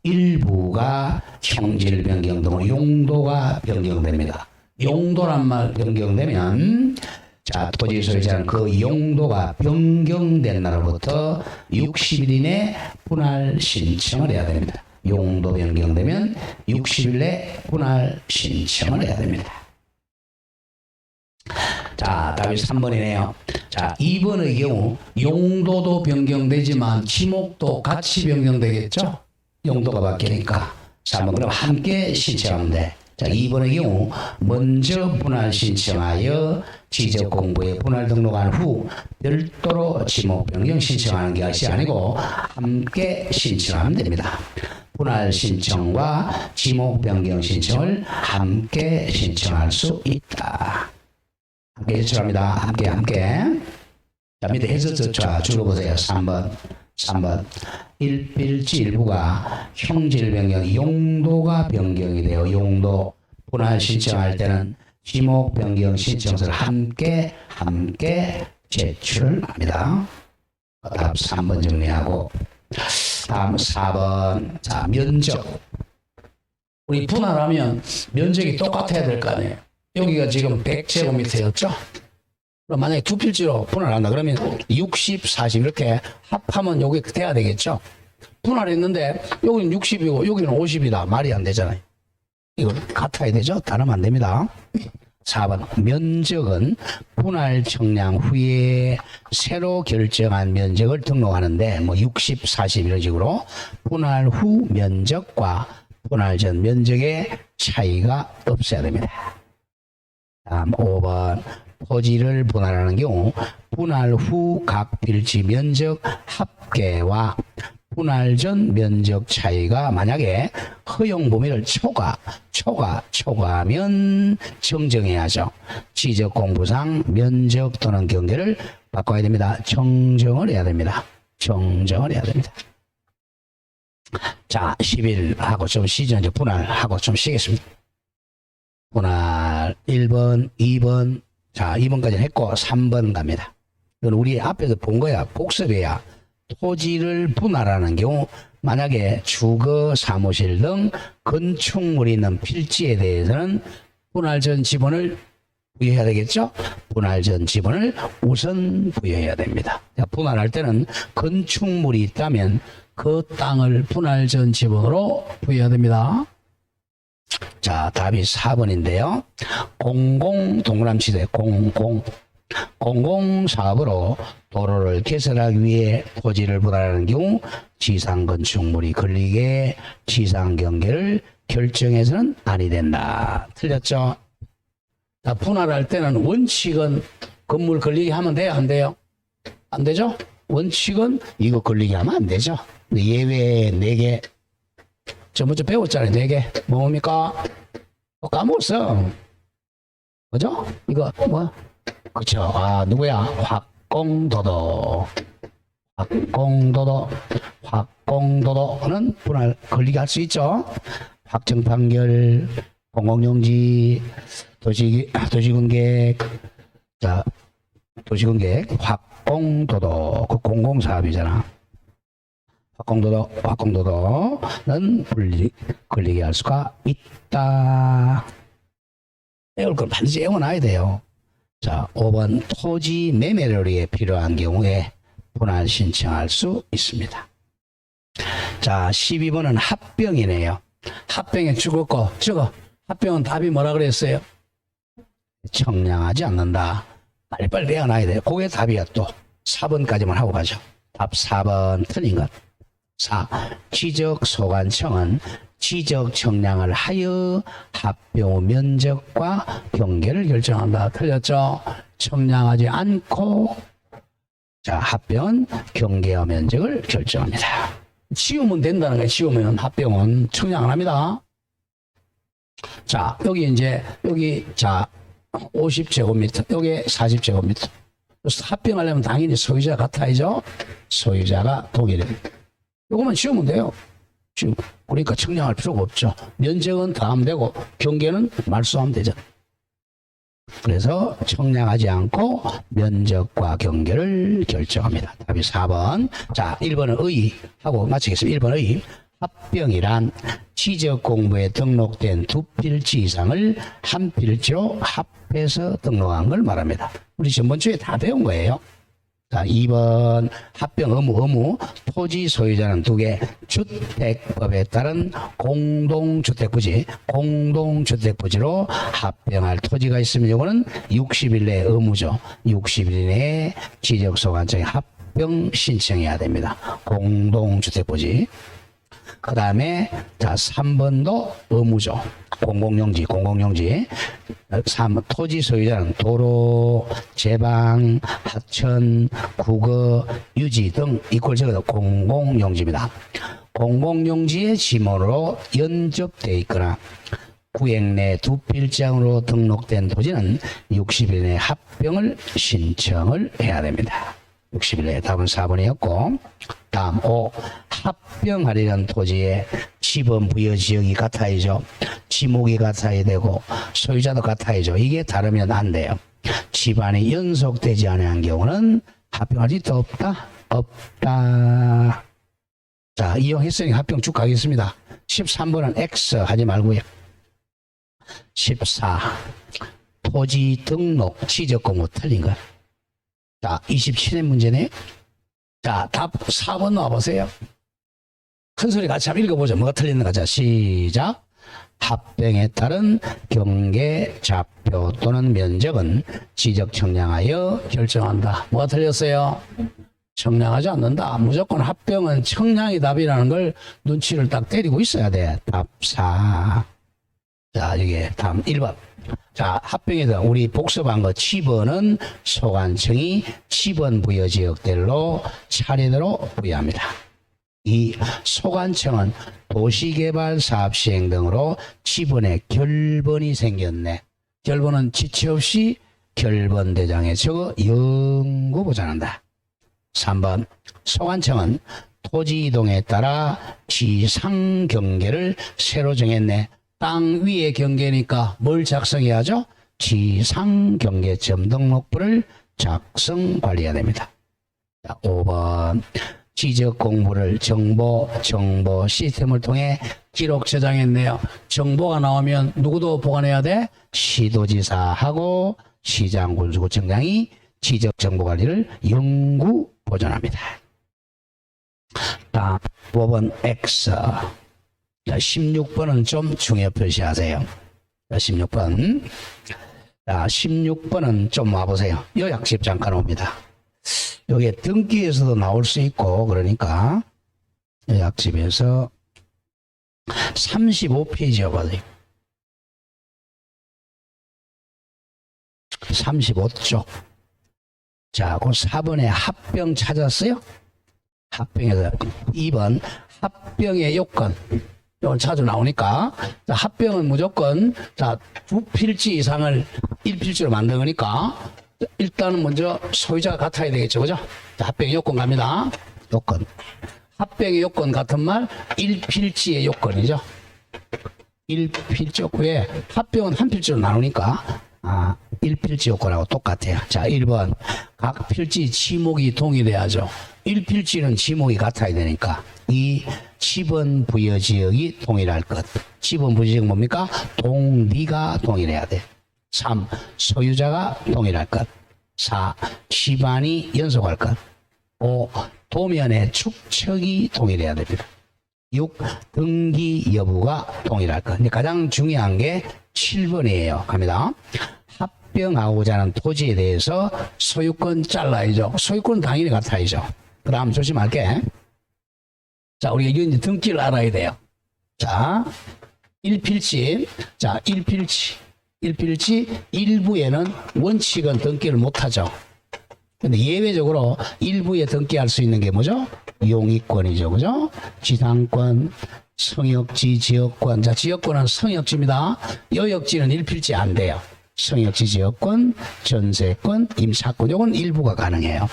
일부가 형질 변경 등으로 용도가 변경됩니다. 용도란 말 변경되면 자, 토지 소유자는 그 용도가 변경된 날로부터 60일 이내 분할 신청을 해야 됩니다. 용도 변경되면 60일 내 분할 신청을 해야 됩니다. 자, 답이 3번이네요. 자, 2번의 경우 용도도 변경되지만 지목도 같이 변경되겠죠? 용도가 바뀌니까. 3번 그럼 함께 신청하면 돼. 자, 2번의 경우 먼저 분할 신청하여 지적공부에 분할 등록한 후 별도로 지목 변경 신청하는 것이 아니고 함께 신청하면 됩니다. 분할 신청과 지목 변경 신청을 함께 신청할 수 있다. 함께 신청합니다. 함께. 자, 밑에 해서 줄여보세요. 3번. 일필지 일부가 형질 변경, 용도가 변경이 돼요. 용도 분할 신청할 때는 지목 변경 신청서를 함께 제출합니다. 답 3번 정리하고 다음 4번. 자, 면적. 우리 분할하면 면적이 똑같아야 될 거 아니에요. 여기가 지금 100제곱미터였죠? 그럼 만약에 두 필지로 분할한다 그러면 60, 40 이렇게 합하면 여기 돼야 되겠죠? 분할했는데 여기는 60이고 여기는 50이다. 말이 안 되잖아요. 이거 같아야 되죠? 다르면 안 됩니다. 4번. 면적은 분할 청량 후에 새로 결정한 면적을 등록하는데 뭐 60, 40 이런 식으로 분할 후 면적과 분할 전 면적의 차이가 없어야 됩니다. 다음 5번. 토지를 분할하는 경우 분할 후 각 필지 면적 합계와 분할 전 면적 차이가 만약에 허용 범위를 초과하면 정정해야죠. 지적 공부상 면적 또는 경계를 바꿔야 됩니다. 정정을 해야 됩니다. 자, 11하고 좀 쉬죠. 이제 분할하고 좀 쉬겠습니다. 분할 1번, 2번. 자, 2번까지는 했고 3번 갑니다. 이건 우리 앞에서 본 거야. 복습이야. 토지를 분할하는 경우 만약에 주거, 사무실 등 건축물이 있는 필지에 대해서는 분할 전 지분을 부여해야 되겠죠? 분할 전 지분을 우선 부여해야 됩니다. 분할할 때는 건축물이 있다면 그 땅을 분할 전 지분으로 부여해야 됩니다. 자, 답이 4번인데요. 동그라미 공공사업으로 도로를 개설하기 위해 토지를 분할하는 경우 지상건축물이 걸리게 지상경계를 결정해서는 아니 된다. 틀렸죠? 자, 분할할 때는 원칙은 건물 걸리게 하면 돼요? 안 돼요? 안 되죠? 원칙은 이거 걸리게 하면 안 되죠. 예외 4개. 저 먼저 배웠잖아요. 4개. 뭡니까? 까먹었어. 그죠? 이거 뭐? 그쵸. 아, 누구야? 확공도도는 분할 걸리게 할 수 있죠. 확정 판결, 공공용지, 도시군계획, 자, 도시군계획, 확공도도, 그 공공사업이잖아. 확공도도는 걸리게 할 수가 있다. 외울 건 반드시 외워놔야 돼요. 자, 5번 토지 매매를 위해 필요한 경우에 분할 신청할 수 있습니다. 자, 12번은 합병이네요. 합병에 죽었고 저거 합병은 답이 뭐라 그랬어요? 청량하지 않는다. 빨리빨리 외워놔야 돼요. 그게 답이야. 또 4번까지만 하고 가죠. 답 4번 틀린 것. 4. 지적소관청은 지적 청량을 하여 합병 후 면적과 경계를 결정한다. 틀렸죠? 청량하지 않고 자, 합병은 경계와 면적을 결정합니다. 지우면 된다는 거예요. 지우면 합병은 청량을 합니다. 자, 여기 자 50제곱미터, 여기 40제곱미터. 합병하려면 당연히 소유자 같아야죠. 소유자가 독일입니다. 이거만 지우면 돼요. 지금 그러니까 청량할 필요가 없죠. 면적은 더하면 되고 경계는 말소하면 되죠. 그래서 청량하지 않고 면적과 경계를 결정합니다. 답이 4번. 자, 1번은 의 하고 마치겠습니다. 1번 의. 합병이란 지적공부에 등록된 두 필지 이상을 한 필지로 합해서 등록한 걸 말합니다. 우리 전번주에 다 배운 거예요. 자, 2번 합병 의무 토지 소유자는 두 개 주택법에 따른 공동주택부지로 합병할 토지가 있으면 이거는 60일 내에 의무죠. 60일 내에 지적소관청에 합병 신청해야 됩니다. 공동주택부지. 그 다음에 자 3번도 의무죠. 공공용지 3. 토지 소유자는 도로, 제방, 하천, 국어, 유지 등 이꼴 적어도 공공용지입니다. 공공용지의 지목으로 연접되어 있거나 구역 내 두 필장으로 등록된 토지는 60일 내에 합병을 신청을 해야 됩니다. 60일 내에. 답은 4번이었고 다음 5. 합병하려는 토지의 지번 부여 지역이 같아야죠. 지목이 같아야 되고 소유자도 같아야죠. 이게 다르면 안 돼요. 집안이 연속되지 않은 경우는 합병할 수도 없다. 자, 이용했으니 합병 쭉 가겠습니다. 13번은 X 하지 말고요. 14. 토지 등록 지적공부 틀린 거. 자, 27회 문제네. 자, 답 4번 나와보세요. 큰 소리 같이 한번 읽어보죠. 뭐가 틀렸는가. 자, 시작. 합병에 따른 경계 좌표 또는 면적은 지적 청량하여 결정한다. 뭐가 틀렸어요? 청량하지 않는다. 무조건 합병은 청량이 답이라는 걸 눈치를 딱 때리고 있어야 돼. 답 4. 자, 이게 다음 1번. 자, 합병에서 우리 복습한 거 지번은 소관청이 지번 부여 지역별로 차례대로 부여합니다. 2. 소관청은 도시개발 사업 시행 등으로 지번에 결번이 생겼네. 결번은 지체 없이 결번대장에 적어 영구 보장한다. 3번. 소관청은 토지 이동에 따라 지상 경계를 새로 정했네. 땅 위의 경계니까 뭘 작성해야죠? 지상 경계점 등록부를 작성 관리해야 됩니다. 자, 5번. 지적 공부를 정보 시스템을 통해 기록 저장했네요. 정보가 나오면 누구도 보관해야 돼? 시도지사하고 시장군수구청장이 지적 정보 관리를 영구 보존합니다. 다음 5번 X. 자, 16번은 좀 중요 표시하세요. 자, 16번. 자, 16번은 좀 와보세요. 요약집 잠깐 옵니다. 여기에 등기에서도 나올 수 있고, 그러니까, 요약집에서 35페이지여봐요. 35쪽. 자, 그 4번에 합병 찾았어요? 합병에서 2번 합병의 요건. 이건 자주 나오니까. 자, 합병은 무조건, 자, 두 필지 이상을 1필지로 만든 거니까, 일단은 먼저 소유자가 같아야 되겠죠. 그죠? 자, 합병의 요건 갑니다. 요건. 합병의 요건 같은 말, 1필지의 요건이죠. 1필지 요건에 합병은 한 필지로 나누니까, 1필지 요건하고 똑같아요. 자, 1번. 각 필지 지목이 동일해야죠. 1필지는 지목이 같아야 되니까. 2. 지번 부여 지역이 동일할 것. 지번 부여 지역은 뭡니까? 동리가 동일해야 돼. 3. 소유자가 동일할 것. 4. 집안이 연속할 것. 5. 도면의 축척이 동일해야 됩니다. 6. 등기 여부가 동일할 것. 근데 가장 중요한 게 7번이에요. 갑니다. 합병하고자 하는 토지에 대해서 소유권 잘라야죠. 소유권은 당연히 같아야죠. 그 다음 조심할게. 자, 우리가 이제 등기를 알아야 돼요. 자, 1필지. 자, 1필지 일부에는 원칙은 등기를 못하죠. 근데 예외적으로 일부에 등기할 수 있는 게 뭐죠? 용의권이죠. 그죠? 지상권, 성역지, 지역권. 자, 지역권은 성역지입니다. 여역지는 1필지 안 돼요. 성역지, 지역권, 전세권, 임차권. 요건 일부가 가능해요.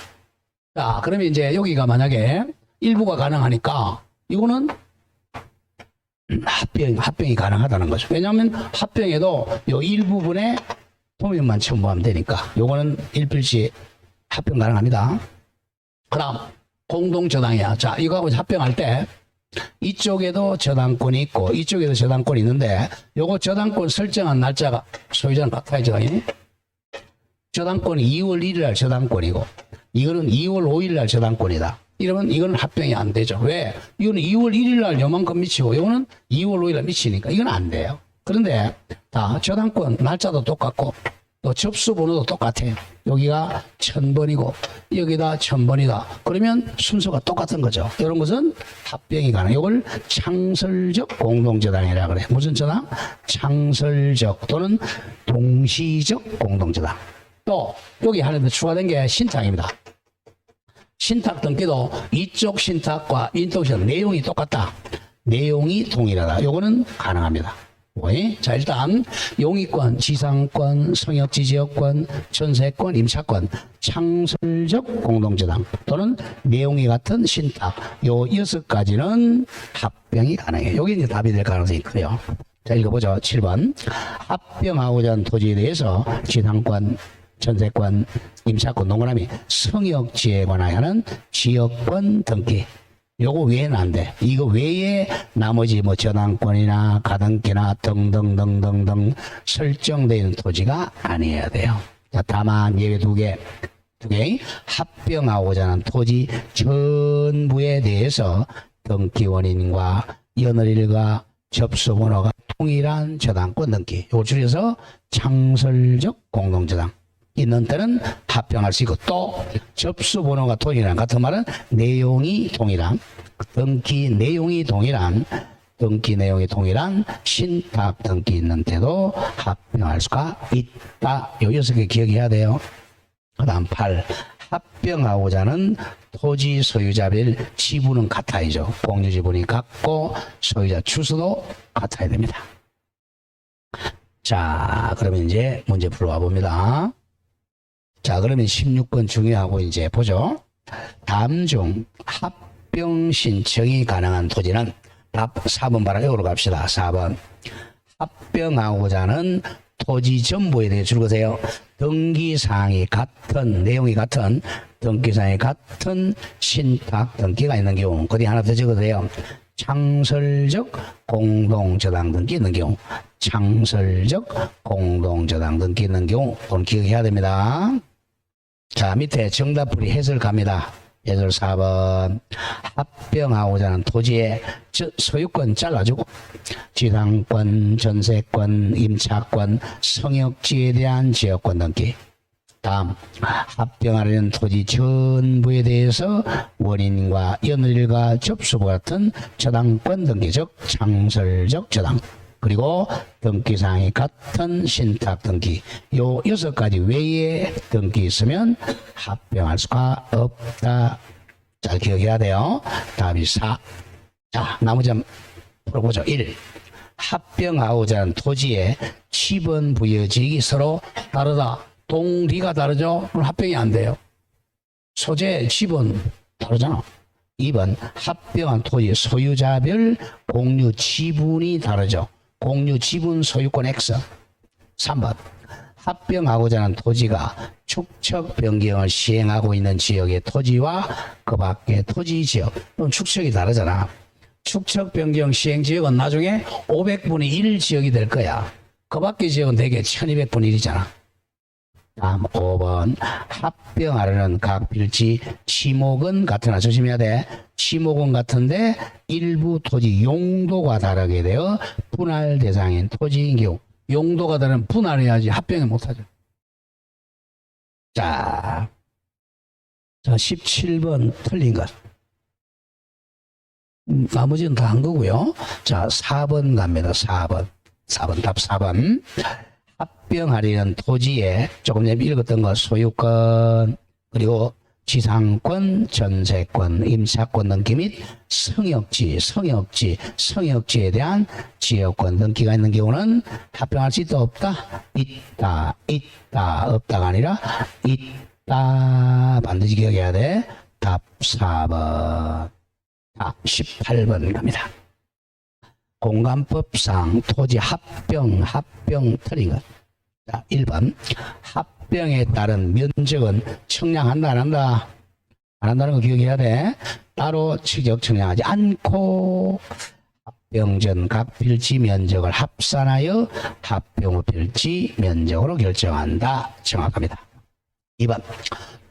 자, 그러면 이제 여기가 만약에 일부가 가능하니까 이거는 합병이 가능하다는 거죠. 왜냐하면 합병에도 요 일부분에 도면만 첨부하면 되니까 요거는 1필지 합병 가능합니다. 그 다음 공동저당이야. 자, 이거하고 합병할 때 이쪽에도 저당권이 있고 이쪽에도 저당권이 있는데 요거 저당권 설정한 날짜가 소유자는 같아야죠. 저당권이 2월 1일 날 저당권이고 이거는 2월 5일 날 저당권이다. 이러면 이거는 합병이 안 되죠. 왜? 이거는 2월 1일 날 요만큼 미치고 이거는 2월 5일 날 미치니까 이건 안 돼요. 그런데 다 저당권 날짜도 똑같고 또 접수 번호도 똑같아요. 여기가 1000번이고 여기다 1000번이다. 그러면 순서가 똑같은 거죠. 이런 것은 합병이 가능해요. 이걸 창설적 공동저당이라 그래요. 무슨 저당? 창설적 또는 동시적 공동저당. 또 여기 하나 더 추가된 게 신탁입니다. 신탁 등기도 이쪽 신탁과 이쪽 신탁 내용이 똑같다. 내용이 동일하다. 요거는 가능합니다. 자, 일단 용의권, 지상권, 성역지 지역권, 전세권, 임차권, 창설적 공동저당 또는 내용이 같은 신탁 요 6가지는 합병이 가능해요. 여기 이제 답이 될 가능성이 커요. 자, 읽어보죠. 7번 합병하고자 하는 토지에 대해서 지상권, 전세권, 임차권, 동그라미, 성역지에 관하여는 지역권 등기. 요거 외에는 안 돼. 이거 외에 나머지 뭐 저당권이나 가등기나 등등등등등 설정되어 있는 토지가 아니어야 돼요. 자, 다만 예외 두 개. 합병하고자 하는 토지 전부에 대해서 등기 원인과 연월일과 접수번호가 동일한 저당권 등기. 요걸 줄여서 창설적 공동저당. 있는 때는 합병할 수 있고 또 접수번호가 동일한 같은 말은 내용이 동일한 등기 내용이 동일한 신탁 등기 있는 때도 합병할 수가 있다. 요 6개 기억해야 돼요. 그 다음 8 합병하고자 하는 토지 소유자별 지분은 같아야죠. 공유지분이 같고 소유자 주소도 같아야 됩니다. 자, 그러면 이제 문제 풀어와 봅니다. 자, 그러면 16번 중요하고 이제 보죠. 다음 중 합병 신청이 가능한 토지는 답 4번 바로 외우러 갑시다. 4번 합병하고자 하는 토지 전부에 대해 줄거세요. 등기사항이 같은 내용이 같은 등기사항이 같은 신탁 등기가 있는 경우 거기 하나 더 적어도돼요. 창설적 공동저당 등기 있는 경우 창설적 공동저당 등기 있는 경우 그건 기억해야 됩니다. 자, 밑에 정답풀이 해설 갑니다. 해설 4번 합병하고자 하는 토지의 소유권 잘라주고 지상권, 전세권, 임차권, 성역지에 대한 지역권 등기. 다음 합병하려는 토지 전부에 대해서 원인과 연월일과 접수부 같은 저당권 등기 즉 창설적 저당 그리고 등기사항이 같은 신탁 등기 요 6가지 외에 등기 있으면 합병할 수가 없다. 잘 기억해야 돼요. 답이 4. 자, 나머지 한번 풀어보죠. 1. 합병하고자 하는 토지의 지분 부여지역이 서로 다르다. 동리가 다르죠? 그럼 합병이 안 돼요. 소재 지분 다르잖아. 2번 합병한 토지 소유자별 공유 지분이 다르죠. 공유 지분 소유권 X. 3번 합병하고자 하는 토지가 축척 변경을 시행하고 있는 지역의 토지와 그 밖의 토지 지역 또는 축척이 다르잖아. 축척 변경 시행 지역은 나중에 500분의 1 지역이 될 거야. 그 밖의 지역은 대개 1200분의 1이잖아. 다음 5번 합병하려는 각 필지 지목은 같으나 조심해야 돼. 지목은 같은데 일부 토지 용도가 다르게 되어 분할 대상인 토지인 경우 용도가 다르면 분할해야지 합병을 못하죠. 자 17번 틀린 것. 나머지는 다 한 거고요. 자 4번 갑니다. 4번 답 4번 합병하려는 토지에 조금 전에 읽었던 것 소유권 그리고 지상권, 전세권, 임차권 등기 및 성역지에 대한 지역권 등기가 있는 경우는 합병할 수 있다 없다? 있다 없다가 아니라 있다 반드시 기억해야 돼. 답 4번. 답 18번 갑니다. 공간법상 토지 합병 틀린 것. 자, 1번 합병에 따른 면적은 청량한다 안 한다? 안 한다는 거 기억해야 돼. 따로 취득 청량하지 않고 합병전 각 필지 면적을 합산하여 합병 후 필지 면적으로 결정한다. 정확합니다. 2번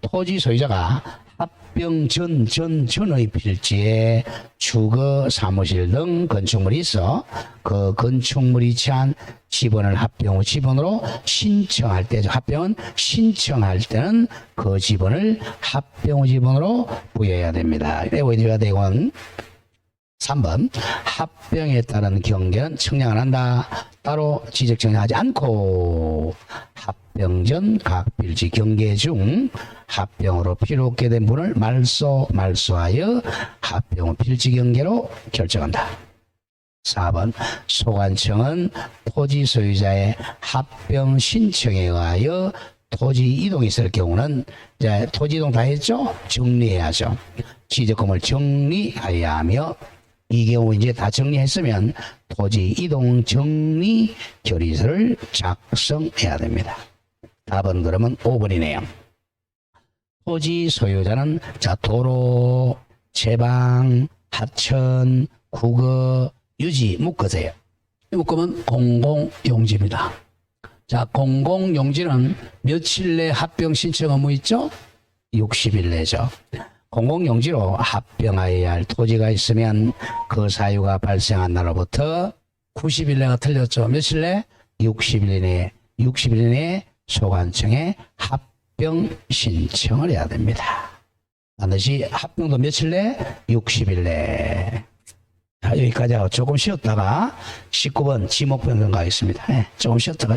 토지 소유자가 합병 전의 필지에 주거, 사무실 등 건축물이 있어 그 건축물이 취한 지번을 합병 후 지번으로 신청할 때, 합병은 신청할 때는 그 지번을 합병 후 지번으로 부여해야 됩니다. 외워야 되건 3번 합병에 따른 경계는 청량을 한다. 따로 지적 청량하지 않고 합병 전 각 필지 경계 중 합병으로 필요 없게 된 분을 말소하여 합병 후 필지 경계로 결정한다. 4번 소관청은 토지 소유자의 합병 신청에 의하여 토지 이동이 있을 경우는 이제 토지 이동 다 했죠? 정리해야죠. 지적금을 정리해야 하며 이 경우 이제 다 정리했으면 토지 이동 정리 결의서를 작성해야 됩니다. 답은 그러면 5번이네요. 토지 소유자는 자 도로, 제방, 하천, 국어, 유지 묶으세요. 묶으면 공공용지입니다. 자, 공공용지는 며칠 내 합병 신청 의무 있죠? 60일 내죠. 공공용지로 합병하여야 할 토지가 있으면 그 사유가 발생한 날로부터 90일 내가 틀렸죠. 며칠 내? 60일 이내에 소관청에 합병 신청을 해야 됩니다. 반드시 합병도 며칠 내? 60일 내. 자, 여기까지 하고 조금 쉬었다가 19번 지목변경 가겠습니다. 네, 조금 쉬었다가